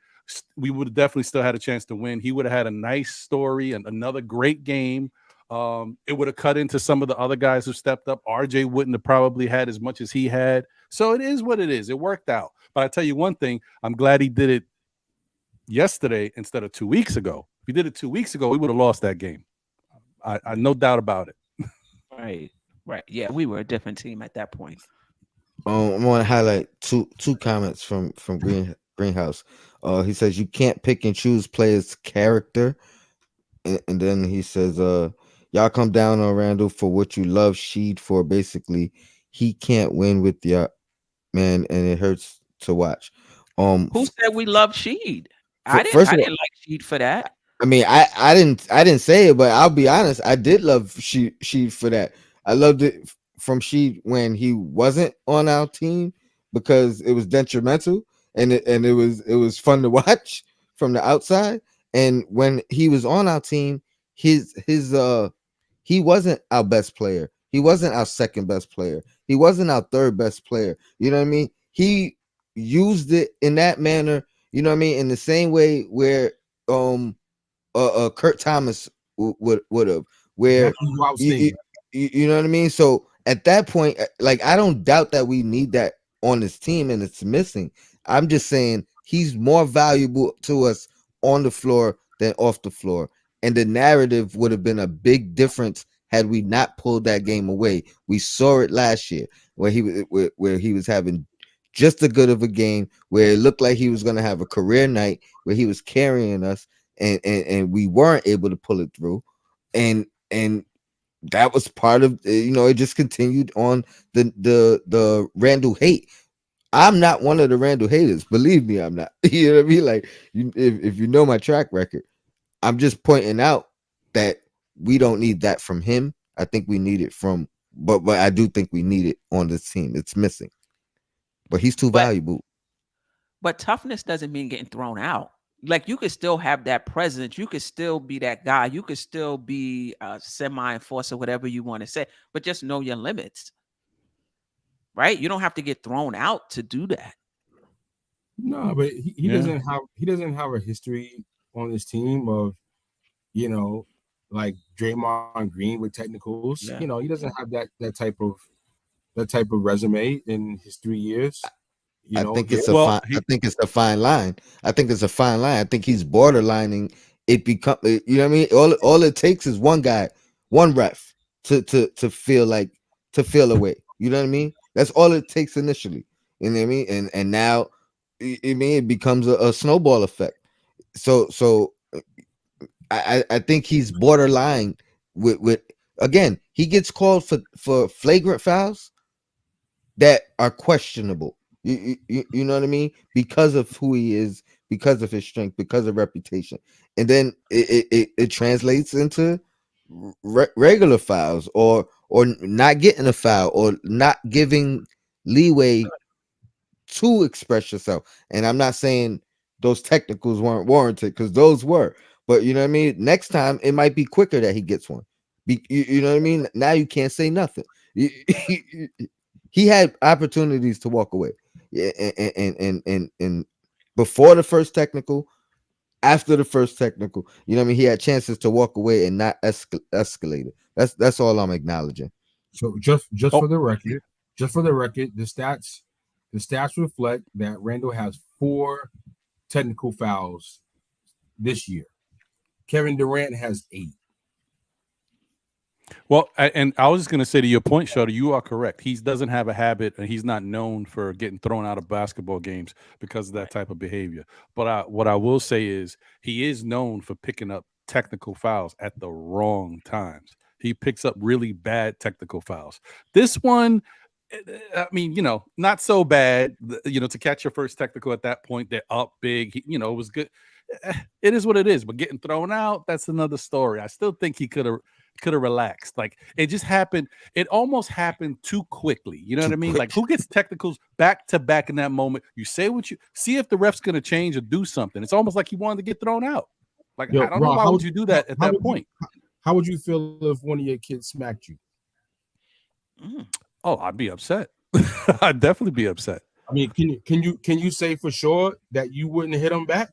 we would have definitely still had a chance to win. He would have had a nice story and another great game. It would have cut into some of the other guys who stepped up. RJ wouldn't have probably had as much as he had. So it is what it is. It worked out. But I tell you one thing, I'm glad he did it yesterday instead of 2 weeks ago. If he did it 2 weeks ago, we would have lost that game. I no doubt about it. Right. Right. Yeah, we were a different team at that point. I want to highlight two comments from Greenhouse. He says you can't pick and choose players' character, and then he says, y'all come down on Randall for what you love Sheed for. Basically, he can't win with y'all, man, and it hurts to watch. Who said we love Sheed? First I of all, didn't like Sheed for that. I mean, I didn't say it, but I'll be honest. I did love she for that. I loved it from she when he wasn't on our team because it was detrimental and it was fun to watch from the outside. And when he was on our team, his he wasn't our best player. He wasn't our second best player. He wasn't our third best player. You know what I mean? He used it in that manner. You know what I mean? In the same way where Kurt Thomas would have, where Exactly what I was you, thinking. you know what I mean. So at that point, like I don't doubt that we need that on this team, and it's missing. I'm just saying he's more valuable to us on the floor than off the floor, and the narrative would have been a big difference had we not pulled that game away. We saw it last year where he was having just as good of a game, where it looked like he was going to have a career night, where he was carrying us, and we weren't able to pull it through, and that was part of, it just continued on the Randall hate. I'm not one of the Randall haters, believe me, I'm not. You know what I mean? Like, if you know my track record, I'm just pointing out that we don't need that from him. I think we need it from, but I do think we need it on this team. It's missing, but he's too But valuable. toughness doesn't mean getting thrown out. Like you could still have that presence. You could still be that guy. You could still be a semi-enforcer, whatever you want to say, but just know your limits. Right? You don't have to get thrown out to do that. No, but he Yeah. doesn't have a history on this team of, you know, like Draymond Green with technicals. You Yeah. know, he doesn't have that type of resume in his 3 years. You I know, think yeah, it's a Well, fine. I think it's a fine line. I think it's a fine line. I think he's borderlining. It become. You know what I mean? All it takes is one guy, one ref to feel like to feel away. You know what I mean? That's all it takes initially. You know what I mean? And now, I mean, it becomes a snowball effect. So I think he's borderline with again. He gets called for flagrant fouls that are questionable. You know what I mean? Because of who he is, because of his strength, because of reputation, and then it translates into regular fouls or not getting a foul or not giving leeway to express yourself. And I'm not saying those technicals weren't warranted, because those were, but you know what I mean. Next time it might be quicker that he gets one. You know what I mean? Now you can't say nothing. He had opportunities to walk away. Yeah, and before the first technical, after the first technical. You know what I mean? He had chances to walk away and not escalate it. That's all I'm acknowledging. So just Oh, for the record, the stats reflect that Randall has 4 technical fouls this year. Kevin Durant has 8. well, and I was just going to say to your point, Shutter, you are correct. He doesn't have a habit, and he's not known for getting thrown out of basketball games because of that type of behavior. But what I will say is he is known for picking up technical fouls at the wrong times. He picks up really bad technical fouls. This one, I mean, not so bad. To catch your first technical at that point, they're up big. It was good. It is what it is. But getting thrown out, that's another story. I still think he could have relaxed. Like, it just happened. It almost happened too quickly. You know what I mean? Like, who gets technicals back to back in that moment? You say what you see if the ref's going to change or do something. It's almost like he wanted to get thrown out. Like, I don't know why would you do that at that point. How would you feel if one of your kids smacked you? Oh, I'd be upset. I'd definitely be upset. I mean, can you say for sure that you wouldn't hit him back?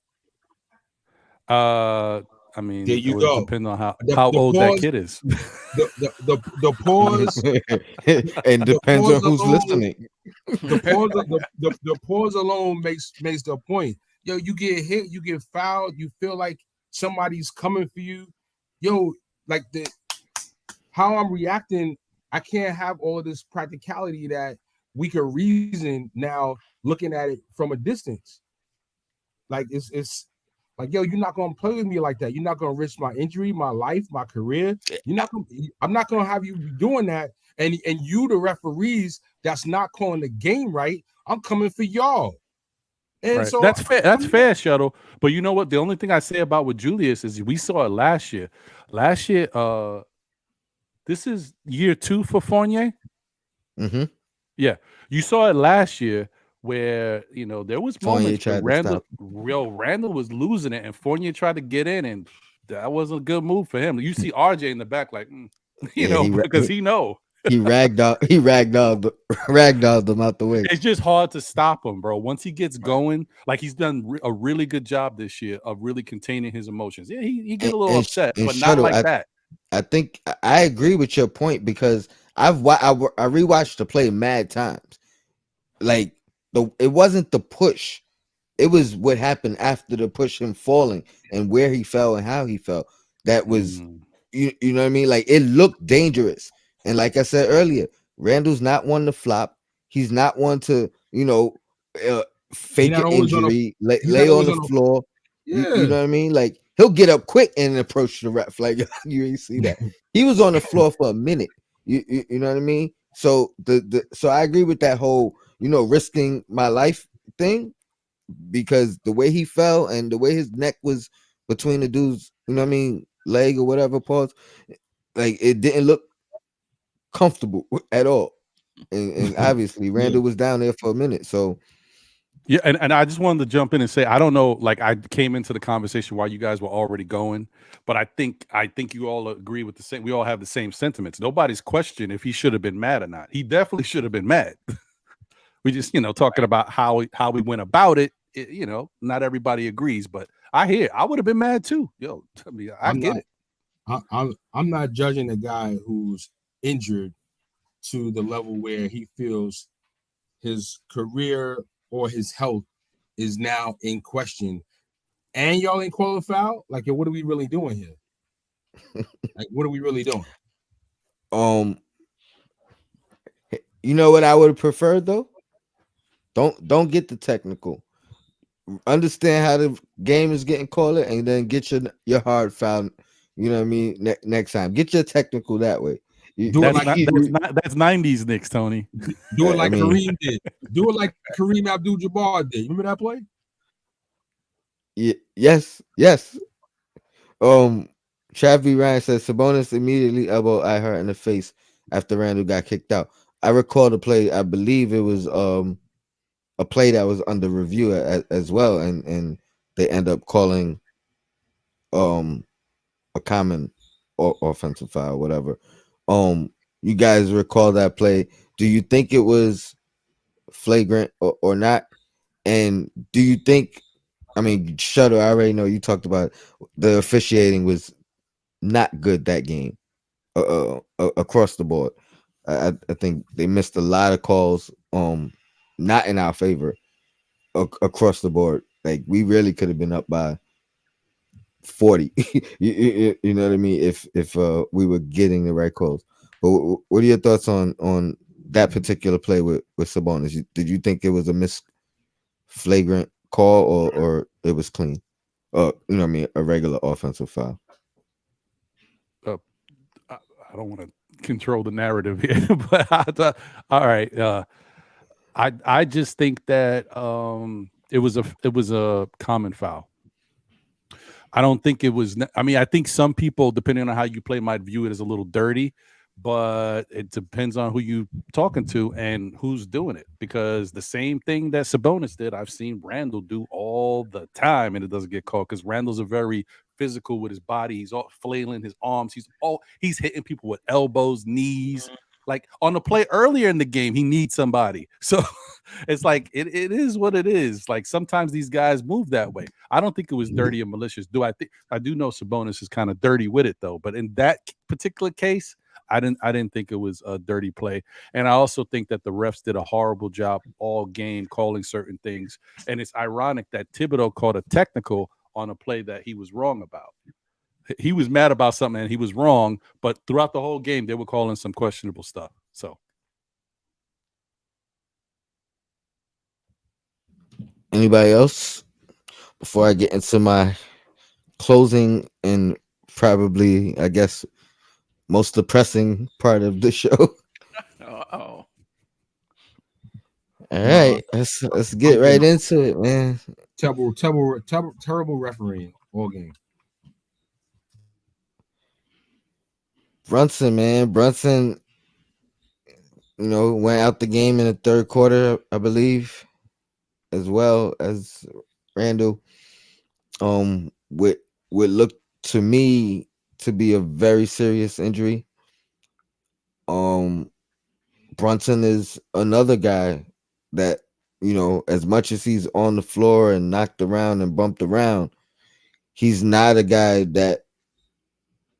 I mean, there you go. Depend on how old that kid is. The pause and depends on who's listening. The pause alone makes the point. Yo, you get hit, you get fouled, you feel like somebody's coming for you. Yo, like how I'm reacting, I can't have all of this practicality that we can reason now looking at it from a distance. Like it's like, yo, you're not gonna play with me like that. You're not gonna risk my injury, my life, my career. I'm not gonna have you doing that. And you, the referees, that's not calling the game right. I'm coming for y'all. And right. so that's fair. That's fair, Shuttle. But you know what? The only thing I say about with Julius is we saw it last year. Last year, this is year 2 for Fournier. Mm-hmm. Yeah, you saw it last year where there was moments where Randall was losing it, and Fournier tried to get in, and that wasn't a good move for him. You see RJ in the back, like because he know. He ragdolled them out the way. It's just hard to stop him, bro. Once he gets going, like he's done a really good job this year of really containing his emotions. Yeah, he get a little upset, but not like that. I think I agree with your point because I rewatched the play mad times. Like it wasn't the push, it was what happened after the push, him falling and where he fell and how he fell. That was you know what I mean? Like it looked dangerous. And like I said earlier, Randall's not one to flop. He's not one to, fake an injury, lay on the floor. Yeah. You know what I mean? Like he'll get up quick and approach the ref. Like you ain't see that. He was on the floor for a minute. You know what I mean? So so I agree with that whole, risking my life thing, because the way he fell and the way his neck was between the dude's, leg or whatever, pause, like it didn't look comfortable at all. And obviously Randall was down there for a minute. So yeah, and I just wanted to jump in and say, I don't know, like I came into the conversation while you guys were already going, but I think you all agree with the same. We all have the same sentiments. Nobody's questioned if he should have been mad or not. He definitely should have been mad. We just, talking about how we went about it. Not everybody agrees, but I would have been mad too. Yo, I mean, I get it. I'm not judging a guy who's injured to the level where he feels his career or his health is now in question, and y'all ain't call a foul. Like, what are we really doing here? Like, what are we really doing? You know what I would have preferred though? Don't get the technical. Understand how the game is getting called, and then get your hard foul. You know what I mean? Next time, get your technical that way. That's 90s Knicks, Tony. Do it like Kareem did. Do it like Kareem Abdul-Jabbar did. Remember that play? Yes. Travis Ryan says Sabonis immediately elbowed Ihart in the face after Randall got kicked out. I recall the play. I believe it was a play that was under review as well, and they end up calling a common or offensive foul, whatever. You guys recall that play? Do you think it was flagrant or not? And do you think I mean, Shuttle. I already know you talked about the officiating was not good that game, across the board. I think they missed a lot of calls, not in our favor, across the board. Like we really could have been up by 40. You know what I mean? If we were getting the right calls. But what are your thoughts on that particular play with Sabonis? Did you think it was a flagrant call, or it was clean? You know what I mean? A regular offensive foul. Uh, I, I don't want to control the narrative here, but all right. I just think that it was a common foul. I don't think it was. I mean, I think some people, depending on how you play, might view it as a little dirty, but it depends on who you talking to and who's doing it. Because the same thing that Sabonis did, I've seen Randall do all the time, and it doesn't get caught. Because Randall's a very physical with his body. He's all flailing his arms. He's hitting people with elbows, knees. Like on the play earlier in the game, he needs somebody. So it's like it is what it is. Like sometimes these guys move that way. I don't think it was dirty and malicious. I do know Sabonis is kind of dirty with it though, but in that particular case, I didn't think it was a dirty play. And I also think that the refs did a horrible job all game calling certain things. And it's ironic that Thibodeau called a technical on a play that he was wrong about. He was mad about something and he was wrong, but throughout the whole game they were calling some questionable stuff. So Anybody else before I get into my closing and probably, I guess, most depressing part of the show? Oh, All No, right, let's I'm get good. right into it, man. Terrible refereeing all game. Brunson, man, Brunson, went out the game in the third quarter, I believe, as well as Randall. Would look to me to be a very serious injury. Um, Brunson is another guy that, as much as he's on the floor and knocked around and bumped around, he's not a guy that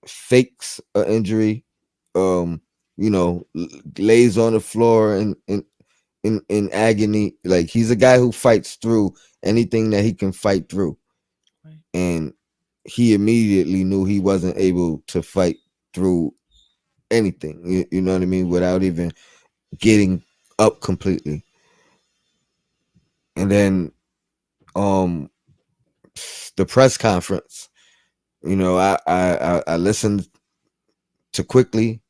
fakes an injury. Um, lays on the floor and in agony. Like he's a guy who fights through anything that he can fight through. right. And he immediately knew he wasn't able to fight through anything. You know what I mean? Without even getting up completely. And then um the press conference. I listened to Quickly.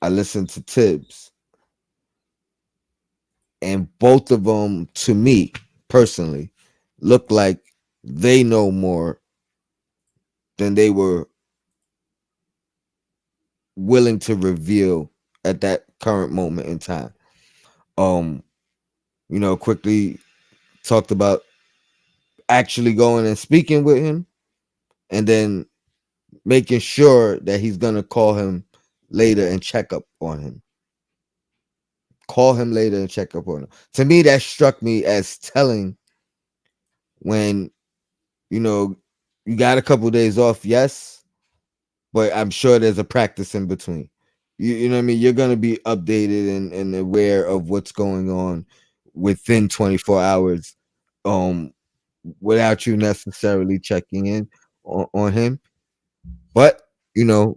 I listened to Tibbs, and both of them, to me personally, look like they know more than they were willing to reveal at that current moment in time. Um, Quickly talked about actually going and speaking with him, and then making sure that he's gonna call him later and check up on him. Call him later and check up on him. To me, that struck me as telling when you know you got a couple days off, yes, but I'm sure there's a practice in between. You know what I mean? You're gonna be updated and aware of what's going on within 24 hours, um, without you necessarily checking in on him. But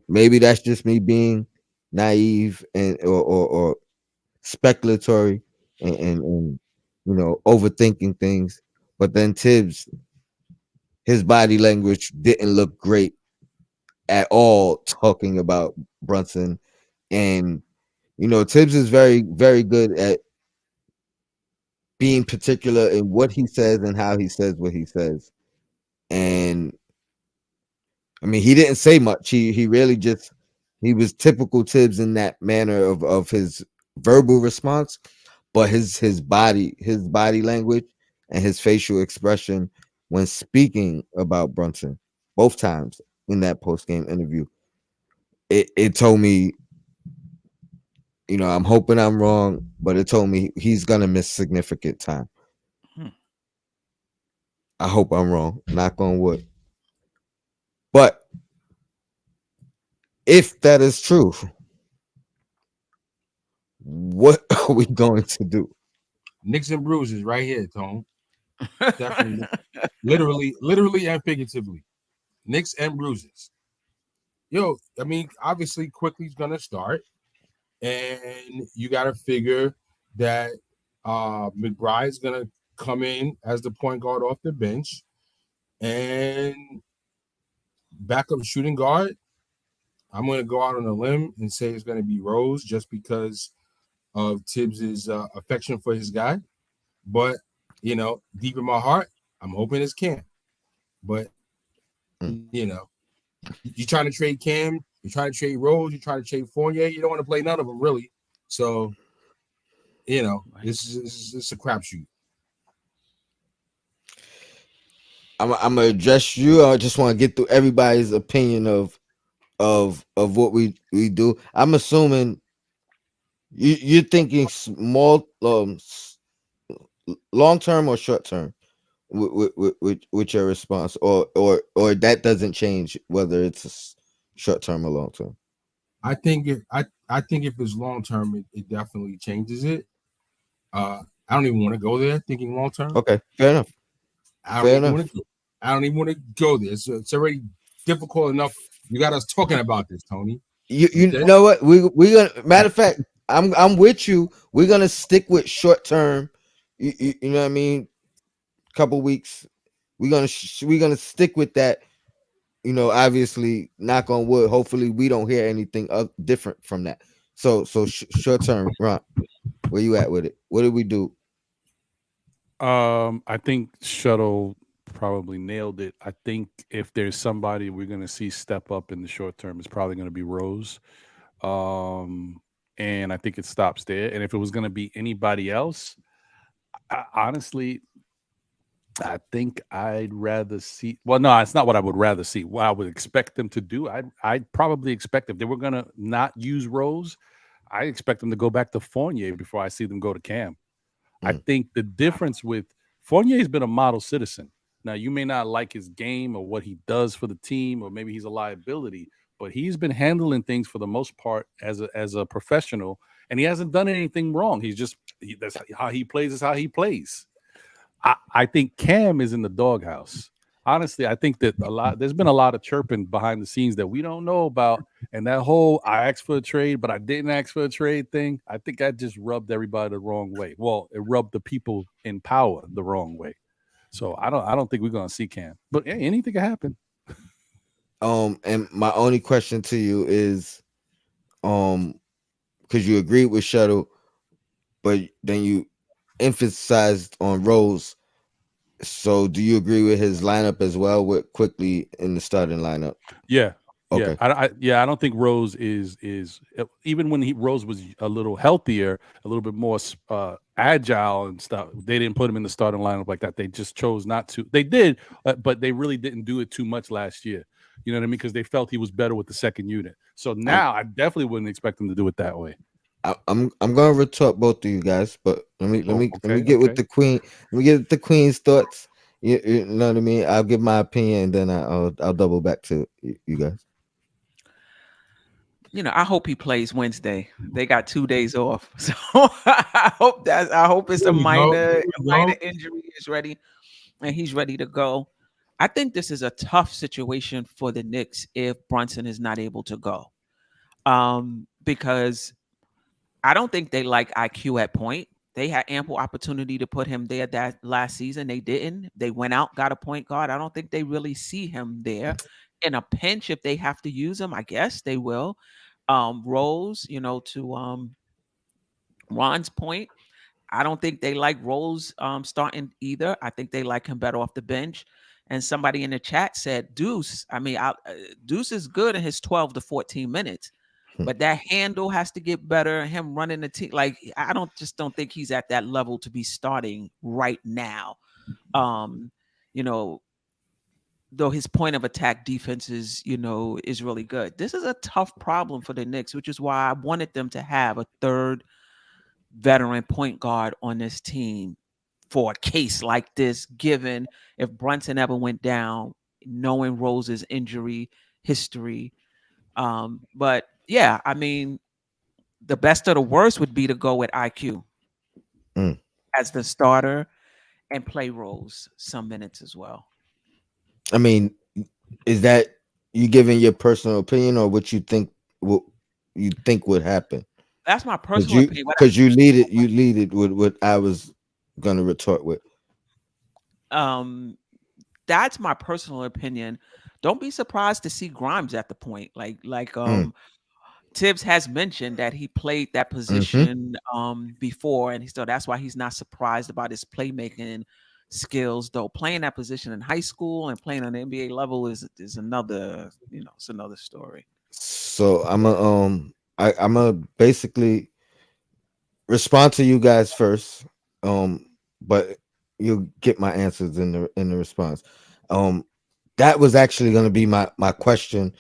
maybe that's just me being naive and or speculatory and overthinking things. But then Tibbs, his body language didn't look great at all talking about Brunson. And Tibbs is very, very good at being particular in what he says and how he says what he says. And I mean, he didn't say much. He really just he was typical Tibbs in that manner of his verbal response, but his body language and his facial expression when speaking about Brunson both times in that post game interview, it told me, I'm hoping I'm wrong, but it told me he's gonna miss significant time. Hmm. I hope I'm wrong. Knock on wood. But if that is true, what are we going to do? Nicks and bruises right here, Tone. Definitely, literally and figuratively. Nicks and bruises. Yo, I mean, obviously, quickly's gonna start, and you got to figure that McBride's gonna come in as the point guard off the bench, and backup shooting guard. I'm gonna go out on a limb and say it's gonna be Rose, just because of Tibbs's affection for his guy. But deep in my heart, I'm hoping it's Cam. But Mm. you trying to trade Cam, you trying to trade Rose, you trying to trade Fournier. You don't want to play none of them really. So it's a crapshoot. I'm gonna address you. I just want to get through everybody's opinion of what we do. I'm assuming you're thinking small, long term or short term with your response, or that doesn't change whether it's short term or long term. I think if it's long term, it definitely changes it. I don't even want to go there thinking long term. Okay, fair enough. I don't even want to go there. It's already difficult enough. You got us talking about this, Tony. You know what? We gonna, matter of fact, I'm with you. We're gonna stick with short term. You know what I mean? Couple weeks. We're gonna stick with that. Obviously, knock on wood. Hopefully, we don't hear anything different from that. So short term, Ron, where you at with it? What did we do? I think Shuttle probably nailed it. I think if there's somebody we're going to see step up in the short term, it's probably going to be Rose. And I think it stops there. And if it was going to be anybody else, honestly, I think I'd rather see. Well, no, it's not what I would rather see. What I would expect them to do, I'd probably expect if they were going to not use Rose, I expect them to go back to Fournier before I see them go to Cam. I think the difference with Fournier has been a model citizen. Now, you may not like his game or what he does for the team, or maybe he's a liability, but he's been handling things for the most part as a professional, and he hasn't done anything wrong. That's how he plays. Is how he plays. I think Cam is in the doghouse. Honestly, I think that there's been a lot of chirping behind the scenes that we don't know about. And that whole I asked for a trade, but I didn't ask for a trade thing, I think that just rubbed everybody the wrong way. Well, it rubbed the people in power the wrong way. So I don't think we're gonna see Cam. But anything can happen. And my only question to you is, because you agreed with Shuttle, but then you emphasized on Rose. So do you agree with his lineup as well, with quickly in the starting lineup? Yeah. Okay. I don't think Rose is even when Rose was a little healthier, a little bit more agile and stuff. They didn't put him in the starting lineup like that. They just chose not to. They did, but they really didn't do it too much last year. You know what I mean? Because they felt he was better with the second unit. So now I definitely wouldn't expect him to do it that way. I'm gonna retort both of you guys, but let me get with the queen. Let me get the queen's thoughts. You know what I mean? I'll give my opinion, and then I'll double back to you guys. I hope he plays Wednesday. They got 2 days off, so I hope it's a minor injury is ready, and he's ready to go. I think this is a tough situation for the Knicks if Brunson is not able to go, because I don't think they like IQ at point. They had ample opportunity to put him there that last season. They didn't. They went out, got a point guard. I don't think they really see him there. In a pinch, if they have to use him, I guess they will. Rose, to Ron's point, I don't think they like Rose starting either. I think they like him better off the bench. And somebody in the chat said Deuce. I mean, Deuce is good in his 12 to 14 minutes, but that handle has to get better. Him running the team, like I don't think he's at that level to be starting right now. Though his point of attack defense is really good. This is a tough problem for the Knicks, which is why I wanted them to have a third veteran point guard on this team for a case like this, given if Brunson ever went down, knowing Rose's injury history. But yeah, I mean, the best of the worst would be to go with IQ Mm. as the starter and play Rose some minutes as well. I mean, is that you giving your personal opinion or what what you think would happen? That's my Because personal opinion. you lead it with what I was gonna retort with. Um, that's my personal opinion. Don't be surprised to see Grimes at the point. Mm. Tibbs has mentioned that he played that Mm-hmm. position before, and so that's why he's not surprised about his playmaking skills. Though playing that position in high school and playing on the NBA level is another, it's another story. So I'm a basically respond to you guys first. But you'll get my answers in the response. Um, that was actually going to be my question,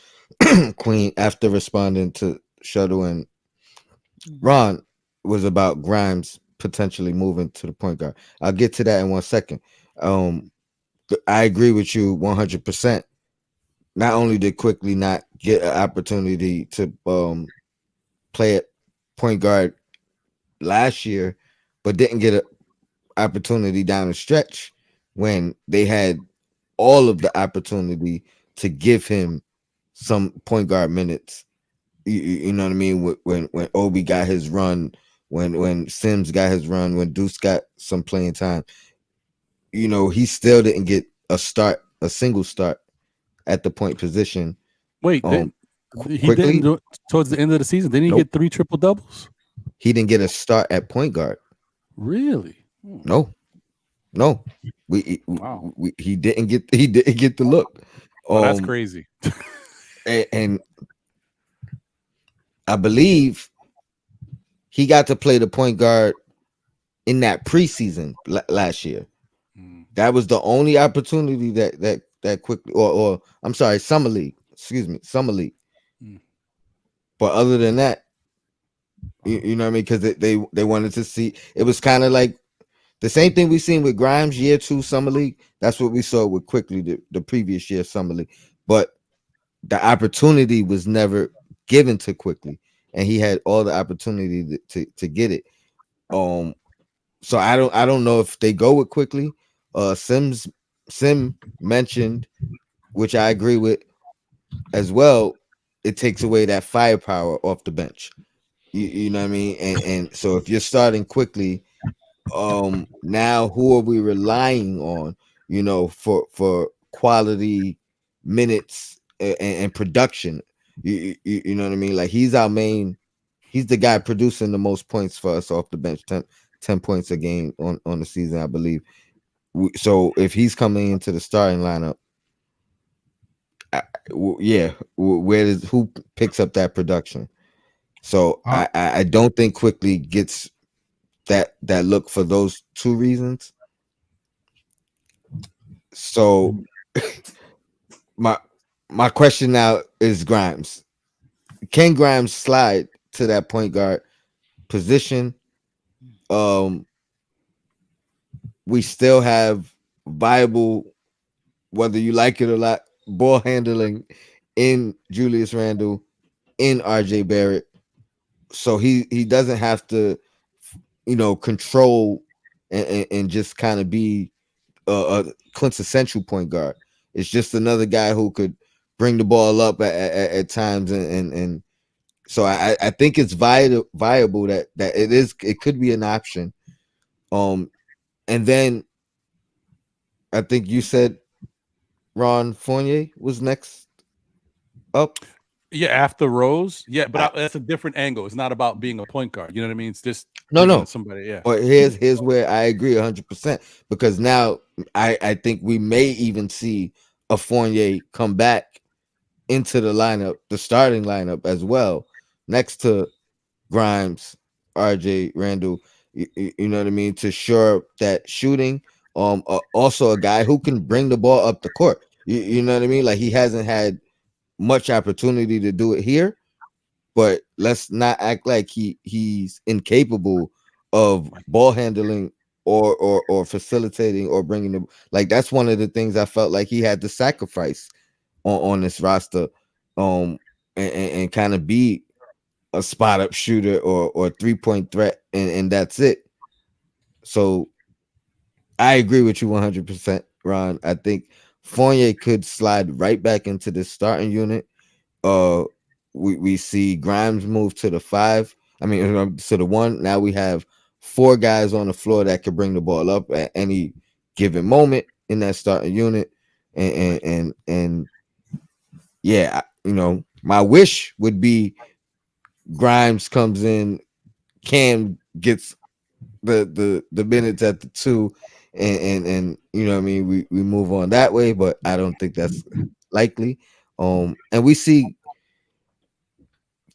Queen. After responding to Shuttle and Mhm. Ron, was about Grimes potentially moving to the point guard. I'll get to that in 1 second. Um, I agree with you 100%. Not only did Quickly not get an opportunity to play at point guard last year, but didn't get an opportunity down the stretch when they had all of the opportunity to give him some point guard minutes. You know what I mean? When Obi got his run, when Sims got his run, when Deuce got some playing time, he still didn't get a single start at the point position. Wait, Um, he didn't quickly, do it towards the end of the season? Didn't he nope, get 3 triple doubles? he didn't get a start at point guard. Really? No, no, Wow. he didn't get the look. Oh, that's Um, crazy. and I believe he got to play the point guard in that preseason last year. Mm. That was the only opportunity that quickly, or I'm sorry, summer league. Excuse me, summer league. Mm. But other than that, you know what I mean? Because they wanted to see. It was kind of like the same thing we seen with Grimes year 2 summer league. That's what we saw with Quickly the previous year summer league. But the opportunity was never given to Quickly, and he had all the opportunity to get it. So I don't know if they go with Quickly. Sim mentioned, which I agree with as well. It takes away that firepower off the bench. You know what I mean? And so if you're starting Quickly, now who are we relying on? For quality minutes and production. You know what I mean? Like he's our main. He's the guy producing the most points for us off the bench. 10 points a game on the season, I believe. So if he's coming into the starting lineup, yeah, who picks up that production? So Uh, I don't think Quickly gets that look for those two reasons. So my my question now is Grimes. Can Grimes slide to that point guard position? Um, we still have viable, whether you like it or not, ball handling in Julius Randle, in RJ Barrett. So he doesn't have to, control and just kind of be a quintessential point guard. It's just another guy who could bring the ball up at times, and so I think it's viable that it could be an option. And then I think you said Ron Fournier was next up. Yeah, after Rose. Yeah, but I, that's a different angle. It's not about being a point guard. You know what I mean? It's just no, bringing no. somebody. Yeah. But here's where I agree 100% because now I think we may even see a Fournier come back into the lineup, the starting lineup as well, next to Grimes, RJ, Randall. You know what I mean, to shore up that shooting. Also a guy who can bring the ball up the court. You know what I mean? Like he hasn't had much opportunity to do it here, but let's not act like he's incapable of ball handling or facilitating or bringing the, like, that's one of the things I felt like he had to sacrifice on this roster, and kind of be a spot up shooter or 3-point threat, and that's it. So I agree with you 100%, Ron. I think Fournier could slide right back into the starting unit. Uh, we see Grimes move to the 5. I mean, to the 1. Now we have 4 guys on the floor that can bring the ball up at any given moment in that starting unit. And yeah, my wish would be Grimes comes in, Cam gets the minutes at the 2, and you know what I mean, we move on that way, but I don't think that's likely. And we see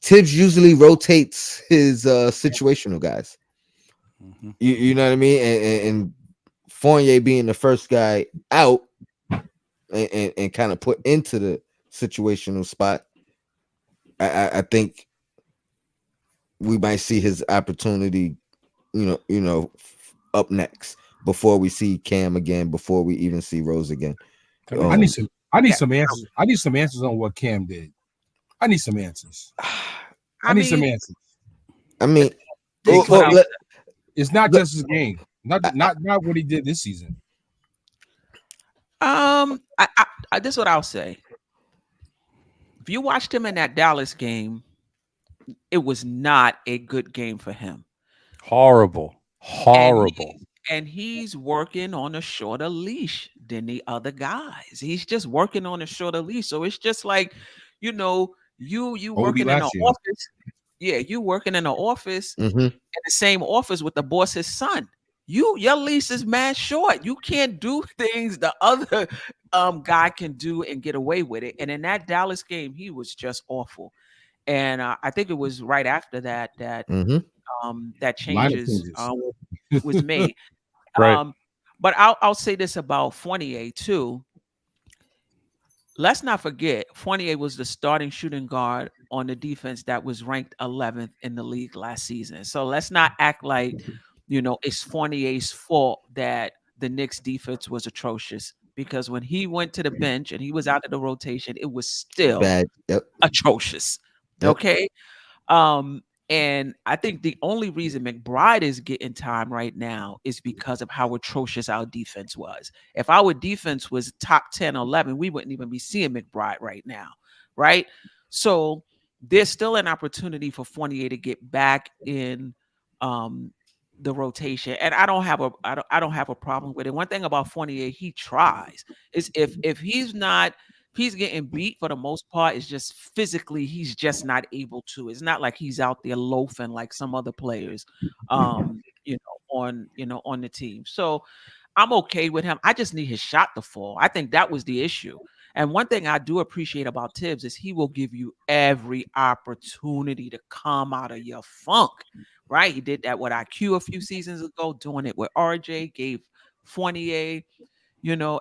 Tibbs usually rotates his situational guys. Mm-hmm. You know what I mean? And Fournier being the first guy out and kind of put into the situational spot, I think we might see his opportunity, up next before we see Cam again, before we even see Rose again. I need some answers. I need some answers on what Cam did. I need some answers. I need some answers. I mean, it's not just his game, not what he did this season. This is what I'll say. If you watched him in that Dallas game, it was not a good game for him. Horrible. And he's working on a shorter leash than the other guys. He's just working on a shorter leash. So it's just like, you working in the office. Yeah, you working in the office, in the same office with the boss's son. Your leash is mad short. You can't do things the other guy can do and get away with it. And in that Dallas game, he was just awful. And I think it was right after that that changes was made. Right. But I'll say this about Fournier too. Let's not forget, Fournier was the starting shooting guard on the defense that was ranked 11th in the league last season. So let's not act like, it's Fournier's fault that the Knicks defense was atrocious, because when he went to the bench and he was out of the rotation, it was still bad. Yep. Atrocious. Yep. Okay. And I think the only reason McBride is getting time right now is because of how atrocious our defense was. If our defense was top 10, 11, we wouldn't even be seeing McBride right now, right? So there's still an opportunity for Fournier to get back in the rotation, and I don't have a problem with it. One thing about Fournier, he tries. Is if he's getting beat for the most part, it's just physically he's just not able to. It's not like he's out there loafing like some other players, on the team. So I'm okay with him. I just need his shot to fall. I think that was the issue. And one thing I do appreciate about Tibbs is he will give you every opportunity to come out of your funk, right? He did that with IQ a few seasons ago, doing it with RJ, gave Fournier,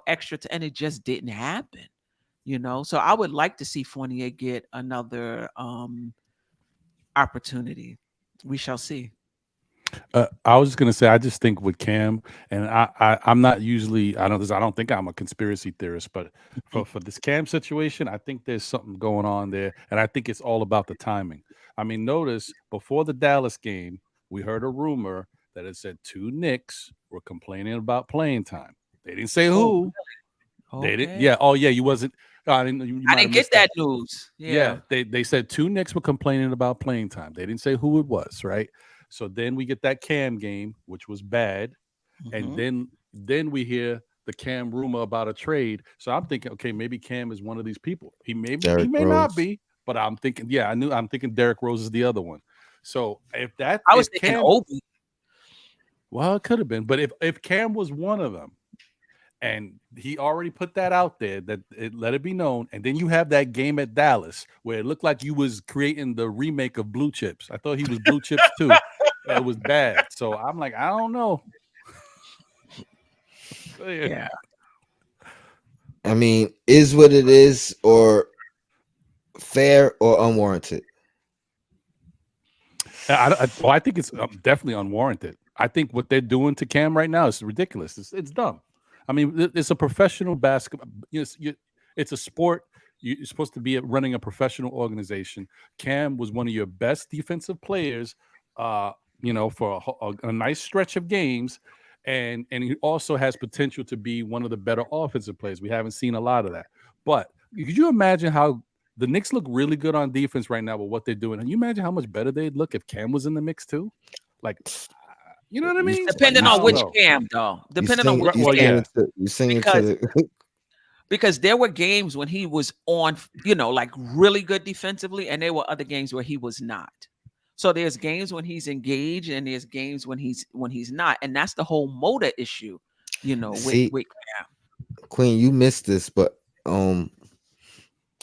extra, and it just didn't happen. So I would like to see Fournier get another opportunity. We shall see. I was just gonna say, I just think with Cam, and I'm not usually, I don't think I'm a conspiracy theorist, but for this Cam situation, I think there's something going on there, and I think it's all about the timing. I mean, notice before the Dallas game, we heard a rumor that it said 2 Knicks were complaining about playing time. They didn't say who. Okay. They didn't. Yeah. Oh yeah. You wasn't. I didn't get that news. Yeah. They said 2 Knicks were complaining about playing time. They didn't say who it was, right? So then we get that Cam game, which was bad, and then we hear the Cam rumor about a trade. So I'm thinking, okay, maybe Cam is one of these people. He may not be, but I'm thinking, I'm thinking Derrick Rose is the other one. So I was thinking Cam, Obi. Well, it could have been, but if Cam was one of them, and he already put that out there, that let it be known. And then you have that game at Dallas where it looked like you was creating the remake of Blue Chips. I thought he was Blue Chips too. It was bad. So I'm like, I don't know. Yeah. I mean, is what it is, or fair or unwarranted? I think it's definitely unwarranted. I think what they're doing to Cam right now is ridiculous. It's dumb. I mean, it's a professional basketball. It's a sport. You're supposed to be running a professional organization. Cam was one of your best defensive players, uh, for a nice stretch of games, and he also has potential to be one of the better offensive players. We haven't seen a lot of that. But could you imagine how the Knicks look really good on defense right now with what they're doing? And you imagine how much better they'd look if Cam was in the mix too? Like, you know what I You, mean? Like, Depending I on don't which know. Cam, though. you Depending on sing, which you Well, Cam, singing yeah. to, you singing to because the. because there were games when he was on, like really good defensively, and there were other games where he was not. So there's games when he's engaged, and there's games when he's not, and that's the whole motor issue, with See, Cam. Queen, you missed this, but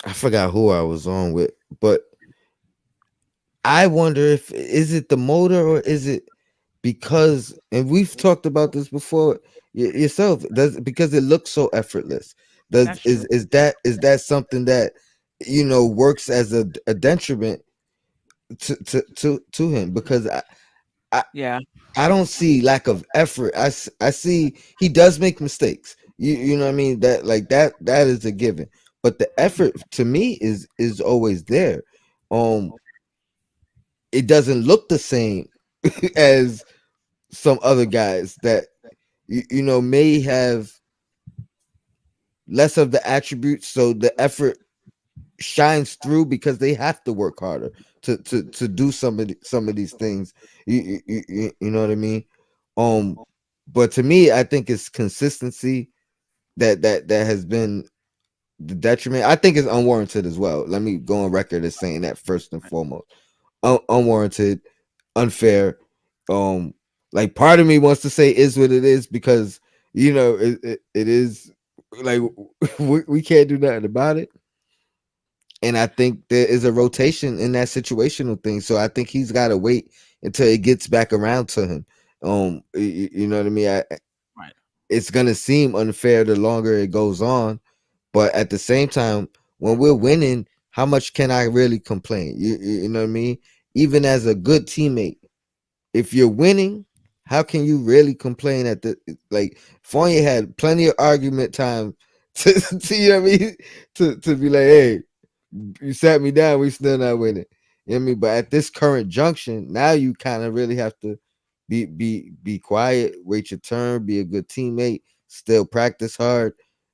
I forgot who I was on with, but I wonder if is it the motor or is it because, and we've talked about this before yourself, does because it looks so effortless. Does That's true. is that something that works as a detriment to him? Because I Yeah, I don't see lack of effort. I see he does make mistakes. You know what I mean? That like that is a given. But the effort to me is always there. Um, it doesn't look the same as some other guys that may have less of the attributes, so the effort shines through because they have to work harder to do some of these things. You know what I mean? Um, but to me, I think it's consistency that has been the detriment. I think it's unwarranted as well. Let me go on record as saying that first and foremost. Unwarranted, unfair. Um, like part of me wants to say is what it is because it is like we can't do nothing about it. And I think there is a rotation in that situational thing. So I think he's got to wait until it gets back around to him. You know what I mean? right. It's gonna seem unfair the longer it goes on, but at the same time, when we're winning, how much can I really complain? You know what I mean? Even as a good teammate, if you're winning, how can you really complain at the like Fournier had plenty of argument time to you know what I mean to be like, hey, you sat me down, we still not winning. You know what I mean? But at this current junction, now you kind of really have to be quiet, wait your turn, be a good teammate, still practice hard,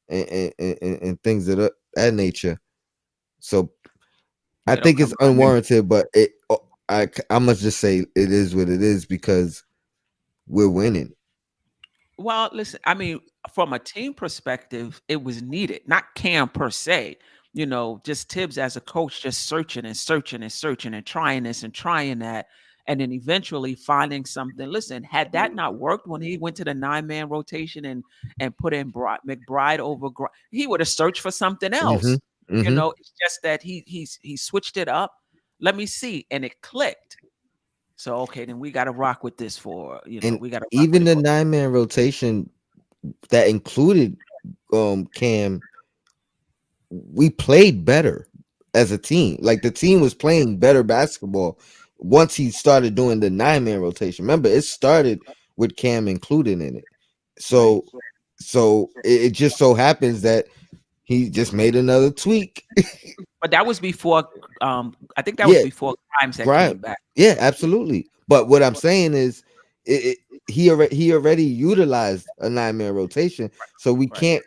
and things of that nature. So I It'll think come it's around. unwarranted, but I must just say it is what it is because we're winning. Well, listen, I mean, from a team perspective, it was needed, not Cam per se. Just Tibbs as a coach, just searching and searching and searching and trying this and trying that, and then eventually finding something. Listen, had that not worked when he went to the 9-man rotation and put in McBride over, he would have searched for something Mm-hmm. else. Mm-hmm. It's just that he switched it up. Let me see, and it clicked. So okay, then we got to rock with this for And we got to rock with even it the for. 9-man rotation that included Cam, we played better as a team. Like the team was playing better basketball once he started doing the 9-man rotation. Remember, it started with Cam included in it. Right. So it just so happens that he just made another tweak. But that was before. I think that was Yeah, before Grimes had Grimes. came back. Yeah, absolutely. But what I'm saying is, he already utilized a 9-man rotation, so we Right. can't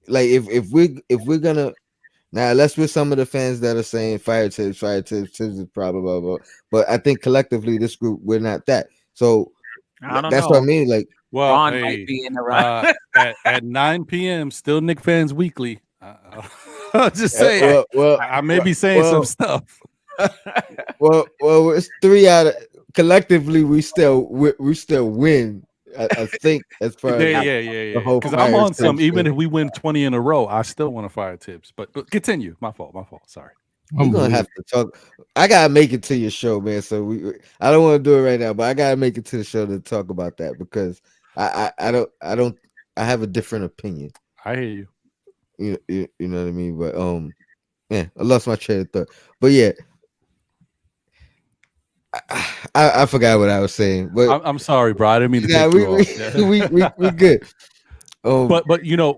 like if we're gonna now unless we're some of the fans that are saying fire tips is blah blah blah blah. But I think collectively this group we're not that. So I don't that's what I know. mean. Like, Well, Ron might hey, be in the right. at 9 p.m., still Nick fans weekly. I'll just saying, well, well, I may be saying some well, stuff. well, it's three out of collectively we still win. I think as far Yeah, as yeah, the yeah. whole Because I'm fire on some. tips Even thing. if we win 20 in a row, I still want to fire tips. But continue. My fault. My fault. Sorry. We're gonna have to talk. I gotta make it to your show, man. So I don't want to do it right now, but I gotta make it to the show to talk about that because I don't I have a different opinion. I hear you. You know what I mean? But yeah, I lost my train of thought. But yeah, I forgot what I was saying, but I'm sorry, bro. I didn't mean to yeah, cut you off. Yeah. we good. But you know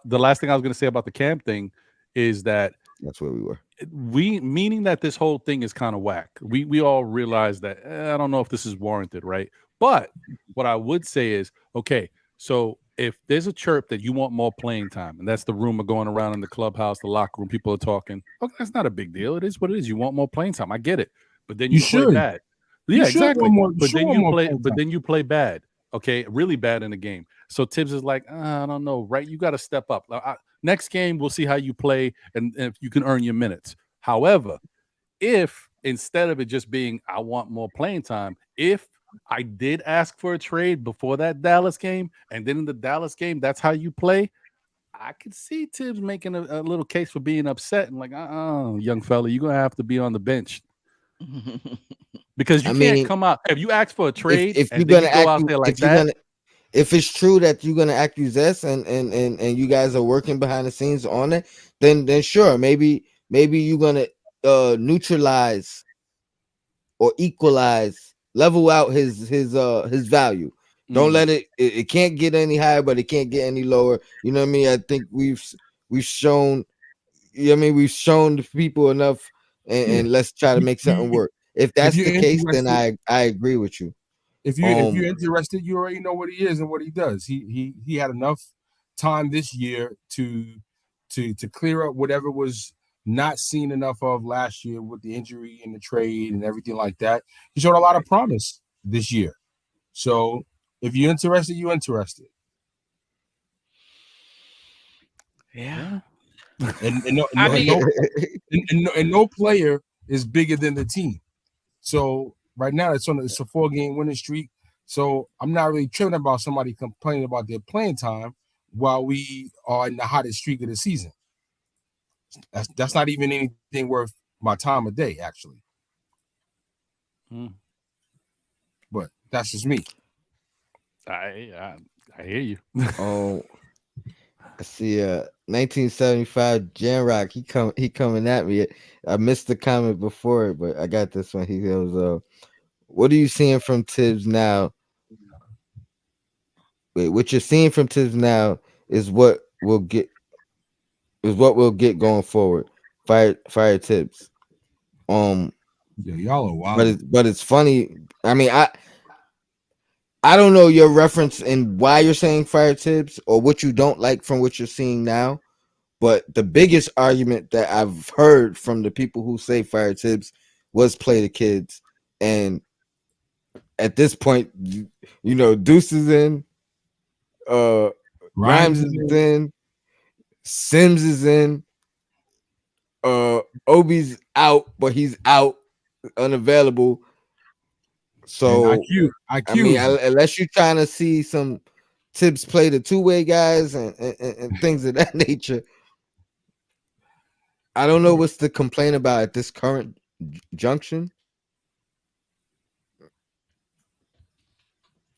the last thing I was gonna say about the camp thing is that That's where we were. meaning that this whole thing is kind of whack. We all realize that I don't know if this is warranted, right? But what I would say is, okay, so if there's a chirp that you want more playing time, and that's the rumor going around in the clubhouse, the locker room, people are talking. Okay, that's not a big deal. It is what it is. You want more playing time. I get it. But then You you play should. bad. You Yeah, should exactly. want more. You But should then want you more play. playing But time. then you play bad. Okay, really bad in the game. So Tibbs is like, I don't know, right? You got to step up. Next game, we'll see how you play and if you can earn your minutes. However, if instead of it just being I want more playing time, if I did ask for a trade before that Dallas game, and then in the Dallas game, that's how you play, I could see Tibbs making a little case for being upset and like, young fella, you're gonna have to be on the bench because you I can't mean, come out. If you ask for a trade if you're and then gonna you go out there like if you're that, gonna if it's true that you're gonna acquiesce and you guys are working behind the scenes on it, then sure, maybe you're gonna neutralize or equalize, level out his value. Don't let it can't get any higher, but it can't get any lower. You know what I mean? I think we've shown, you know what I mean, we've shown the people enough, Yeah. and let's try to make something work. If If that's you're the case, then interested, I agree with you. if you're interested, you already know what he is and what he does. He had enough time this year to clear up whatever was not seen enough of last year with the injury and the trade and everything like that. He showed a lot of promise this year. So if you're interested, you're interested. Yeah. And I mean, no player is bigger than the team. So right now it's a 4-game winning streak. So I'm not really tripping about somebody complaining about their playing time while we are in the hottest streak of the season. That's not even anything worth my time of day, actually. But that's just me. I hear you. Oh, I see. 1975 Jan Rock. He coming at me. I missed the comment before it, but I got this one. He goes, "What are you seeing from Tibbs now? Wait, what you're seeing from Tibbs now is what we'll get going forward. Fire Tibbs. Yeah, y'all are wild. But it's funny. I mean, I don't know your reference and why you're saying fire Tibbs or what you don't like from what you're seeing now. But the biggest argument that I've heard from the people who say fire Tibbs was play the kids. And at this point, you know, Deuce is in, Grimes is in, Sims is in, Obi's out, but he's out, unavailable. So and I mean, IQ. unless you're trying to see some Tibbs play the two-way guys and things of that nature, I don't know what's to complain about at this current junction.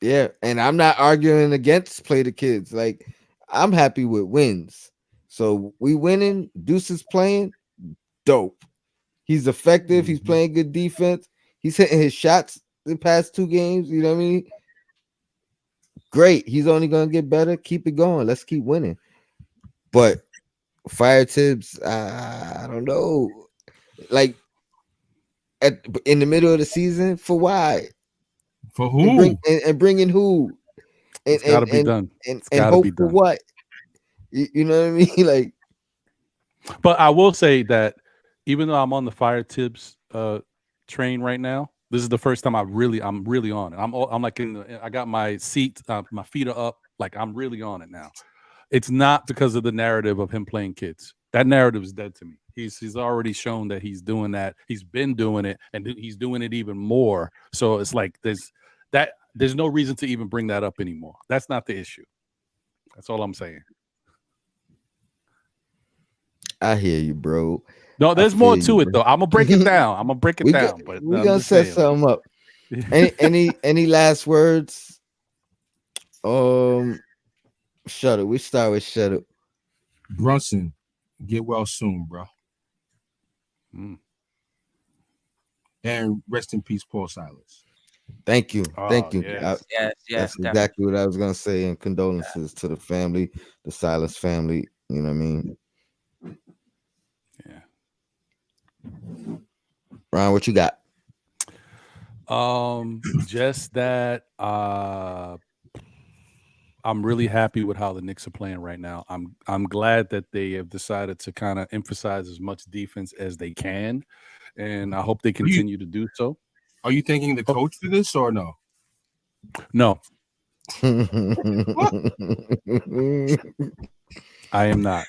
Yeah, and I'm not arguing against play the kids. Like, I'm happy with wins. So we winning. Deuce is playing dope. He's effective. He's playing good defense. He's hitting his shots the past 2 games. You know what I mean? Great. He's only gonna get better. Keep it going. Let's keep winning. But fire Tibbs, I don't know. Like in the middle of the season, for why? For who? And bring in who? It's got to be done. And hope for what? You know what I mean? Like, but I will say that even though I'm on the fire Tibbs train right now, this is the first time I'm really on it. I'm like I got my seat, my feet are up, like I'm really on it now. It's not because of the narrative of him playing kids. That narrative is dead to me. He's already shown that he's doing that. He's been doing it, and he's doing it even more. So it's like there's no reason to even bring that up anymore. That's not the issue. That's all I'm saying. I hear you, bro. No, there's more to it though. I'm gonna break it down. But we're gonna set something up. Any last words? Shuttle. We start with Shuttle. Brunson, get well soon, bro. And rest in peace, Paul Silas. Thank you. Oh Thank you. yeah. Yes, That's definitely. exactly what I was gonna say. And condolences to the family, the Silas family. You know what I mean? Yeah. Ryan, what you got? Just that I'm really happy with how the Knicks are playing right now. I'm glad that they have decided to kind of emphasize as much defense as they can, and I hope they continue to do so. Are you thanking the coach for this or no? No, I am not.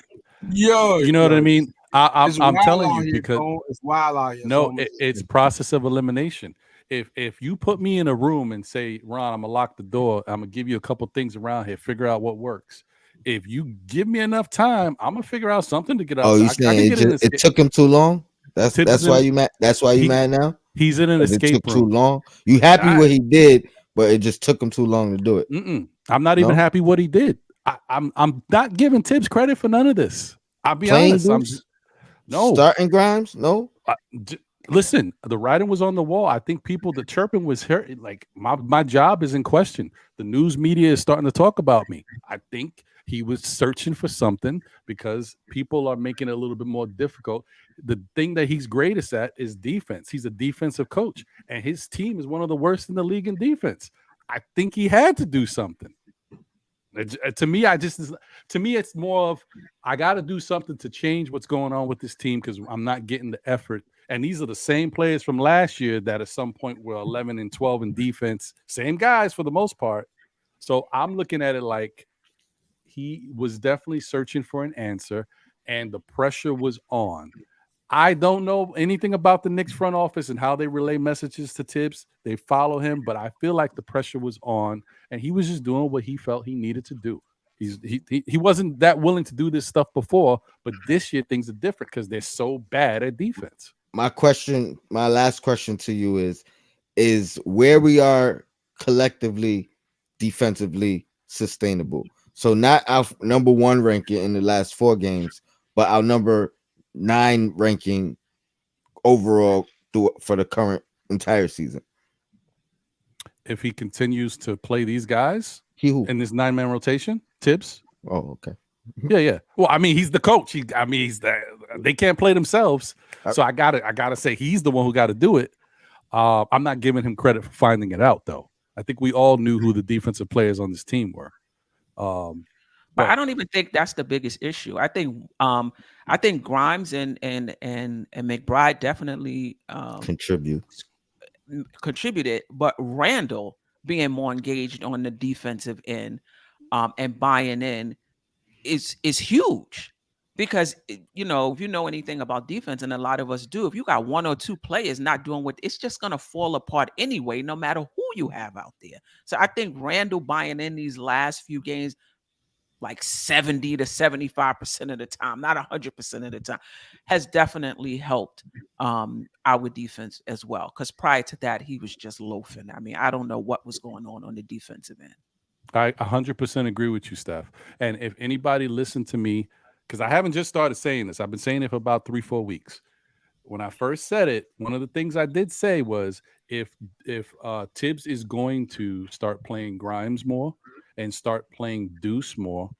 Yo, You know what I mean? It's I'm wild telling out you here, because Tone. It's wild out here. no, it's process of elimination. If you put me in a room and say, Ron, I'm gonna lock the door, I'm gonna give you a couple things around here, figure out what works. If you give me enough time, I'm gonna figure out something to get Oh, out. you I can saying get in an it escape. took him too long? Tips That's is why in you mad. That's why you he mad now. he's in an 'Cause it took escape too room. long. You happy I, what he did, but it just took him too long to do it. I'm not even No happy what he did. I'm not giving Tibbs credit for none of this. I'll be playing honest. Deuce, No. starting Grimes. No, Listen, the writing was on the wall. I think the chirping was hurt. Like my job is in question. The news media is starting to talk about me. I think he was searching for something because people are making it a little bit more difficult. The thing that he's greatest at is defense. He's a defensive coach, and his team is one of the worst in the league in defense. I think he had to do something. To me, it's more of I got to do something to change what's going on with this team because I'm not getting the effort. And these are the same players from last year that at some point were 11 and 12 in defense. Same guys for the most part. So I'm looking at it like he was definitely searching for an answer, and the pressure was on. I don't know anything about the Knicks front office and how they relay messages to Tibbs. They follow him, but I feel like the pressure was on, and he was just doing what he felt he needed to do. He wasn't that willing to do this stuff before, but this year things are different because they're so bad at defense. my last question to you is where we are collectively defensively sustainable. So not our number one ranking in the last 4 games, but our number 9 ranking overall for the current entire season. If he continues to play these guys He who? in this 9-man rotation, Tibbs. Oh, okay. Yeah. Well, I mean, he's the coach. They can't play themselves. So I gotta say he's the one who got to do it. I'm not giving him credit for finding it out, though. I think we all knew who the defensive players on this team were. But I don't even think that's the biggest issue. I think Grimes and McBride definitely contributed, but Randall being more engaged on the defensive end and buying in is huge. Because if you know anything about defense, and a lot of us do, if you got one or two players not doing what, it's just gonna fall apart anyway, no matter who you have out there. So I think Randall buying in these last few games, like 70 to 75% of the time, not 100% of the time, has definitely helped our defense as well. Because prior to that, he was just loafing. I mean, I don't know what was going on the defensive end. I 100% agree with you, Steph. And if anybody listened to me, because I haven't just started saying this, I've been saying it for about 3-4 weeks. When I first said it, one of the things I did say was if Tibbs is going to start playing Grimes more and start playing Deuce more,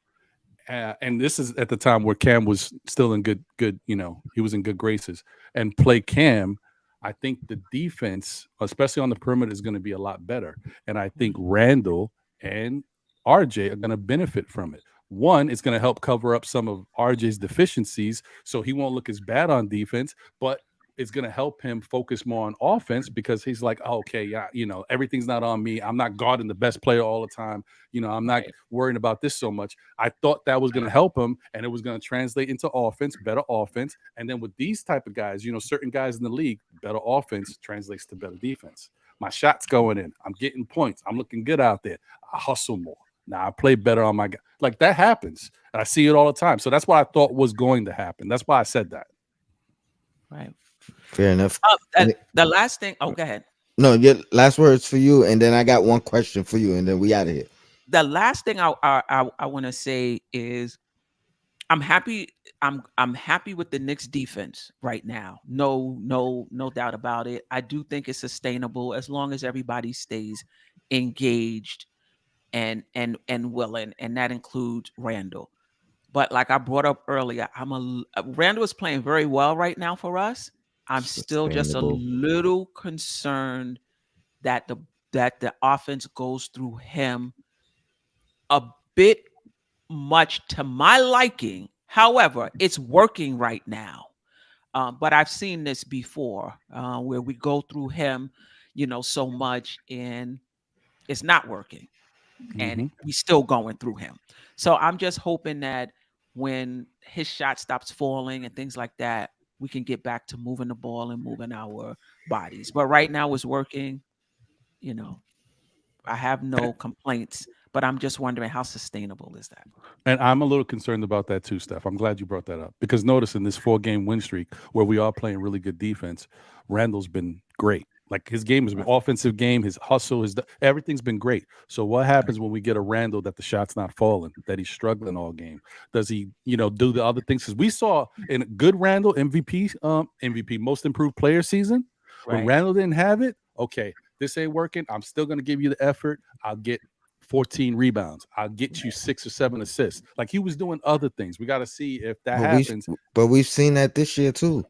and this is at the time where Cam was still in good, he was in good graces, and play Cam, I think the defense, especially on the perimeter, is going to be a lot better. And I think Randall and RJ are going to benefit from it. One, it's going to help cover up some of RJ's deficiencies, so he won't look as bad on defense, but it's going to help him focus more on offense because he's like, oh, okay, yeah, everything's not on me. I'm not guarding the best player all the time. I'm not worrying about this so much. I thought that was going to help him, and it was going to translate into offense, better offense. And then with these type of guys, certain guys in the league, better offense translates to better defense. My shot's going in. I'm getting points. I'm looking good out there. I hustle more. Now I play better on my guy. Like that happens. And I see it all the time. So that's what I thought was going to happen. That's why I said that. Right. Fair enough. The last thing. Oh, go ahead. No, your last words for you, and then I got one question for you, and then we out of here. The last thing I want to say is, I'm happy. I'm happy with the Knicks defense right now. No doubt about it. I do think it's sustainable as long as everybody stays engaged and willing, and that includes Randall. But like I brought up earlier, Randall is playing very well right now for us. I'm still just a Sustainable. little concerned that the offense goes through him a bit much to my liking. However, it's working right now. But I've seen this before, where we go through him, so much, and it's not working, and Hmm. we still going through him. So I'm just hoping that when his shot stops falling and things like that, we can get back to moving the ball and moving our bodies. But right now it's working. You know, I have no complaints, but I'm just wondering how sustainable is that? And I'm a little concerned about that too, Steph. I'm glad you brought that up because notice in this 4 game win streak where we are playing really good defense, Randall's been great. Like his game has been Right. offensive game, his hustle, everything's been great. So what happens when we get a Randall that the shot's not falling, that he's struggling all game? Does he, do the other things? Because we saw in a good Randall MVP most improved player season when Right. Randall didn't have it. Okay, this ain't working. I'm still gonna give you the effort. I'll get 14 rebounds. I'll get you 6 or 7 assists. Like he was doing other things. We got to see if that But we happens. but we've seen that this year too.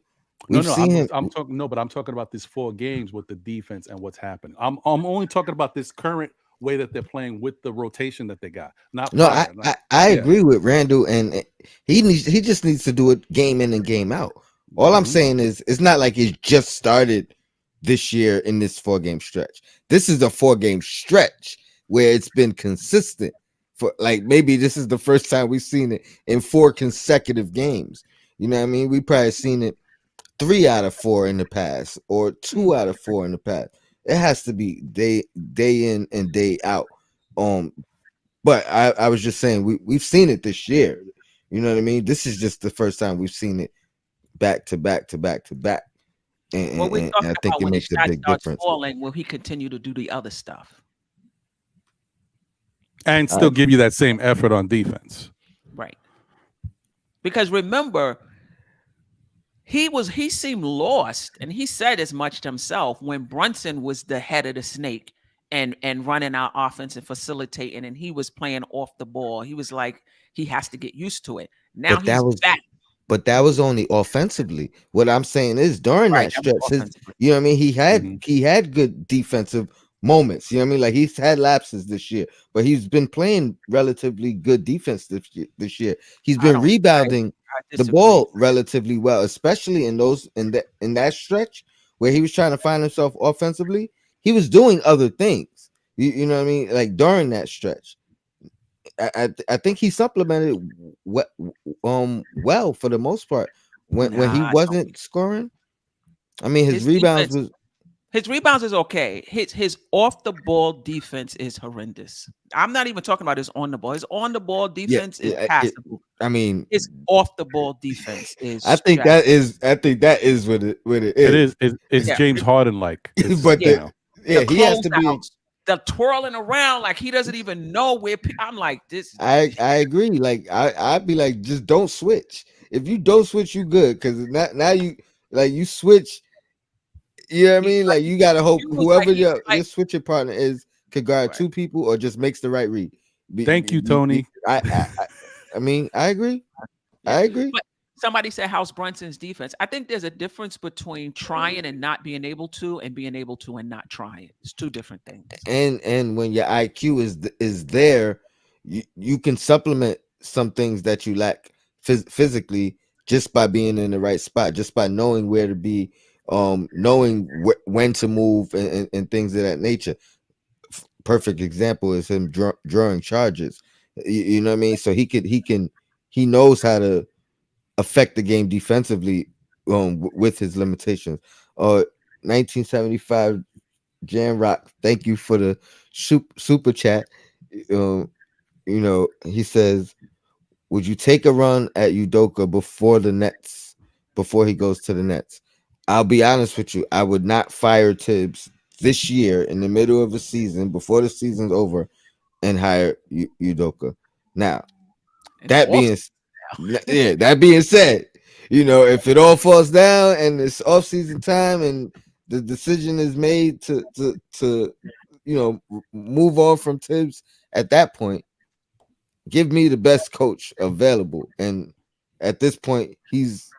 No, We've no, seen him. I'm talking no, but I'm talking about this 4 games with the defense and what's happening. I'm only talking about this current way that they're playing with the rotation that they got, not No, I, prior. I, I Yeah. agree with Randall, and he just needs to do it game in and game out. All I'm Mhm. saying is it's not like it just started this year in this 4 game stretch. This is a 4 game stretch where it's been consistent for like maybe this is the first time we've seen it in 4 consecutive games. You know what I mean? We probably seen it 3 out of 4 in the past or 2 out of 4 in the past. It has to be day in and day out. Um, but I was just saying we've seen it this year. You know what I mean? This is just the first time we've seen it back to back to back to back. And, What we're and talking I think about it when his makes a shot big starts difference. falling, will he continue to do the other stuff? And still give you that same effort on defense. Right. Because remember, he seemed lost, and he said as much to himself when Brunson was the head of the snake and running our offense and facilitating, and he was playing off the ball. He was like, he has to get used to it. Now But he's that was back. but that was only offensively. What I'm saying is during Right. that That was stretch, offensively. you know what I mean? Mhm. He had good defensive moments. You know what I mean? Like he's had lapses this year, but he's been playing relatively good defense this year. He's I been don't. rebounding I the disagree. ball relatively well, especially in that stretch where he was trying to find himself offensively. He was doing other things. You know what I mean? Like during that stretch. I think he supplemented well for the most part when he Nah, wasn't scoring. I mean his his rebounds defense. was His rebounds is okay. His off the ball defense is horrendous. I'm not even talking about his on the ball. His on the ball yeah, defense is yeah passable. I mean His off the ball defense is I think that is what it It is. is. It's yeah, James Harden like. It's But yeah. The he has to be. closeouts, the twirling around like he doesn't even know where. I'm like this. I agree. Like I'd be like just don't switch. If you don't switch, you good because now you like you switch. You know what I He's mean? like Like he's you gotta hope confused. Like whoever he's your like switching partner is could guard right. 2 people or just makes the right read. Thank you, Tony. I mean I agree. Yeah, I agree. but somebody said how's Brunson's defense. I think there's a difference between trying and not being able to, and being able to and not trying. It's two different things. And when your IQ is there, you can supplement some things that you lack physically just by being in the right spot, just by knowing where to be, knowing when to move and things of that nature. Perfect example is him drawing charges. You know what I mean? So he knows how to affect the game defensively with his limitations. 1975 Jan Rock, thank you for the super chat. Um, he says, "Would you take a run at Udoka before the Nets? Before he goes to the Nets?" I'll be honest with you. I would not fire Tibbs this year in the middle of the season before the season's over and hire Udoka. Now In the that off being Yeah, that being said, if it all falls down and it's off season time and the decision is made to move on from Tibbs at that point, give me the best coach available. And at this point, he's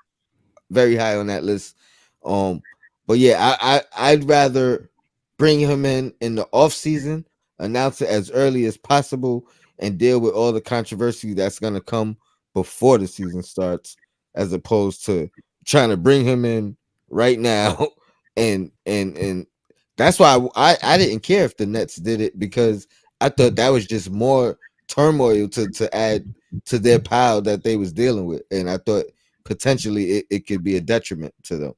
very high on that list. Um, but yeah, I'd rather bring him in the off season, announce it as early as possible, and deal with all the controversy that's gonna come before the season starts, as opposed to trying to bring him in right now. And that's why I didn't care if the Nets did it, because I thought that was just more turmoil to add to their pile that they was dealing with, and I thought potentially it could be a detriment to them.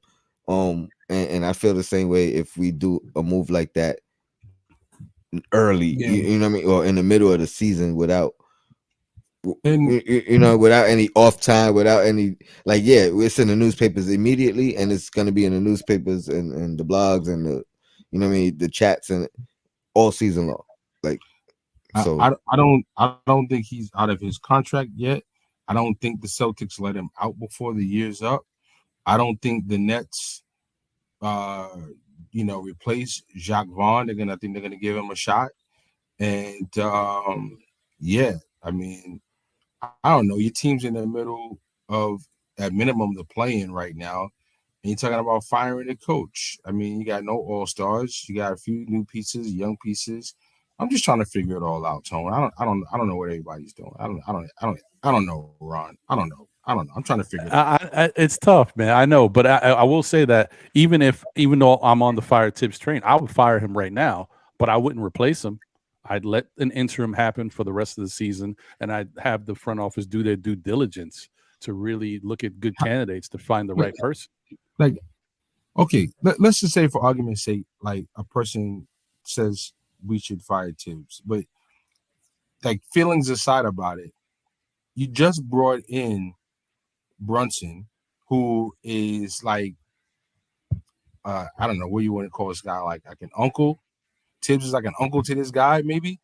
And I feel the same way if we do a move like that early, Yeah, you know what I mean, or in the middle of the season without and without any off time, without any, like, yeah, it's in the newspapers immediately, and it's going to be in the newspapers and the blogs and the, you know what I mean, the chats and all season long, like, so I don't think he's out of his contract yet. I don't think the Celtics let him out before the year's up. I don't think the Nets uh replace Jacques Vaughn. I think they're gonna give him a shot. And yeah, I mean, I don't know. Your team's in the middle of, at minimum, the play-in right now, and you're talking about firing a coach. I mean, you got no all-stars. You got a few new pieces, young pieces. I'm just trying to figure it all out, Tone. I don't know what everybody's doing. I don't know, Ron. I don't know. I'm trying to figure it out. It's tough, man. I know, but I will say that even though I'm on the fire Tibbs train, I would fire him right now, but I wouldn't replace him. I'd let an interim happen for the rest of the season, and I'd have the front office do their due diligence to really look at good candidates to find the right person. Like, okay, let's just say, for argument's sake, like, a person says we should fire Tibbs, but, like, feelings aside about it, you just brought in Brunson, who is like, I don't know what you want to call this guy, like an uncle. Tibbs is like an uncle to this guy, maybe.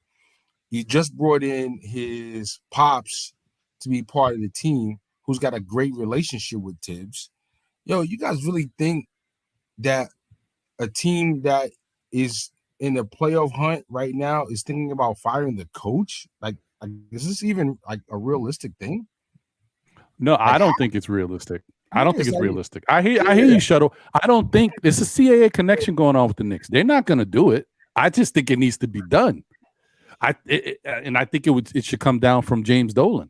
You just brought in his pops to be part of the team, who's got a great relationship with Tibbs. Yo, you guys really think that a team that is in the playoff hunt right now is thinking about firing the coach? Like, is this even like a realistic thing? No, I Like, don't think it's realistic. I don't think it's like, realistic. I hear you, Shuttle. I don't think there's a CAA connection going on with the Knicks. They're not going to do it. I just think it needs to be done. And I think it should come down from James Dolan.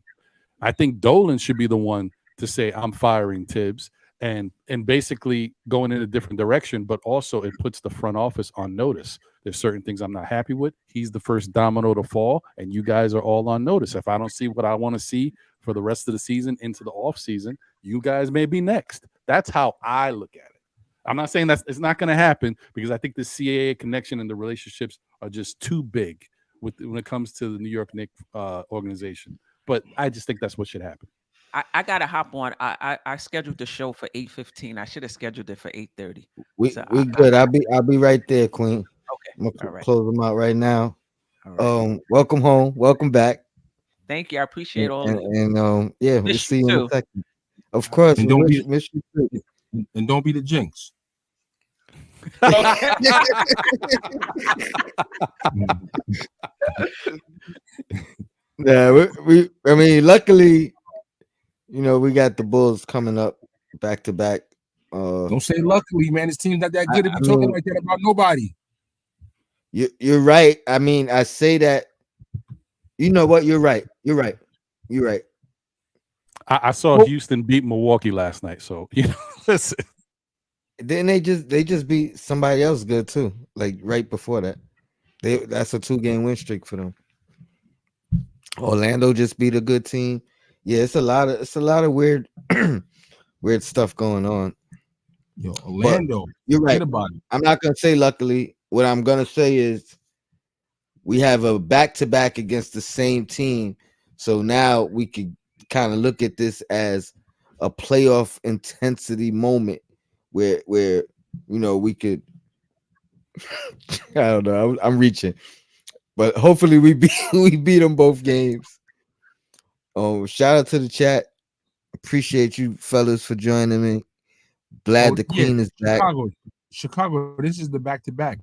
I think Dolan should be the one to say, I'm firing Tibbs, and basically going in a different direction, but also it puts the front office on notice. There's certain things I'm not happy with. He's the first domino to fall, and you guys are all on notice. If I don't see what I want to see for the rest of the season into the off season, you guys may be next. That's how I look at it. I'm not saying it's not going to happen, because I think the CAA connection and the relationships are just too big when it comes to the New York Knicks organization. But I just think that's what should happen. I gotta hop on. I scheduled the show for 8:15. I should have scheduled it for 8:30. we So good. I'll be right there, Queen. okay. I'm All gonna right. close them out right now. All right. Welcome home, welcome back, Thank you. I appreciate all and, of you. yeah, we'll Miss see you you in a too. second. Of course, and we don't be miss you too. and don't be the jinx. Yeah, I mean, luckily, we got the Bulls coming up back to back. Don't say luckily, man. This team's not that good to be I talking mean, like that about nobody. you're right. I mean, I say that. You know what? You're right. You're right. You're right. I saw Well, Houston beat Milwaukee last night, so listen. then they just beat somebody else good too. Like right before that, that's a 2-game win streak for them. Orlando just beat a good team. Yeah, it's a lot of weird weird stuff going on. Yo, But Orlando, you're right. forget about it. I'm not gonna say luckily. What I'm gonna say is we have a back-to-back against the same team, so now we could kind of look at this as a playoff intensity moment where we could. I don't know. I'm reaching, but hopefully we beat we beat them both games. Shout out to the chat. Appreciate you fellas for joining me. Glad Oh the yeah, queen is back. Chicago. This is the back to back,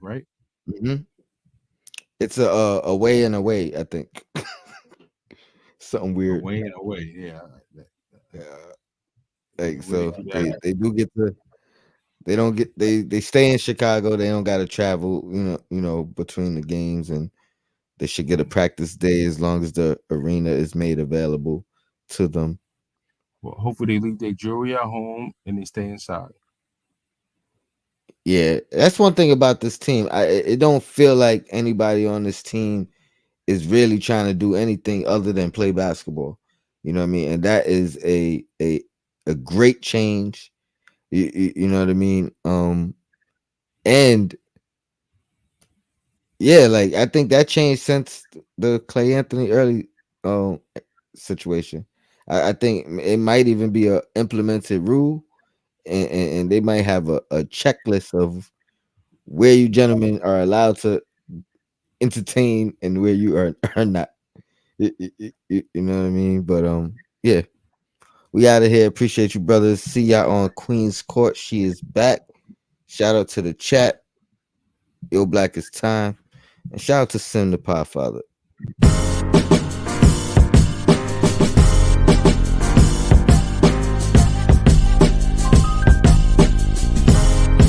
right? Hmm. It's a way and away, I think. Something weird. Away and away. Yeah. Yeah. Like When they so do that, they do get to they don't get they stay in Chicago. They don't got to travel, between the games, and they should get a practice day as long as the arena is made available to them. well, hopefully they leave their jewelry at home and they stay inside. Yeah, that's one thing about this team. It don't feel like anybody on this team is really trying to do anything other than play basketball. You know what I mean? And that is a great change. You know what I mean? And yeah, like I think that changed since the Clay Anthony early situation. I think it might even be a implemented rule, and they might have a checklist of where you gentlemen are allowed to entertain and where you are not. You know what I mean? But yeah, we out of here. Appreciate you, brothers. See y'all on Queen's Court. She is back. Shout out to the chat. Yo Black is time. And shout out to Sim the Podfather.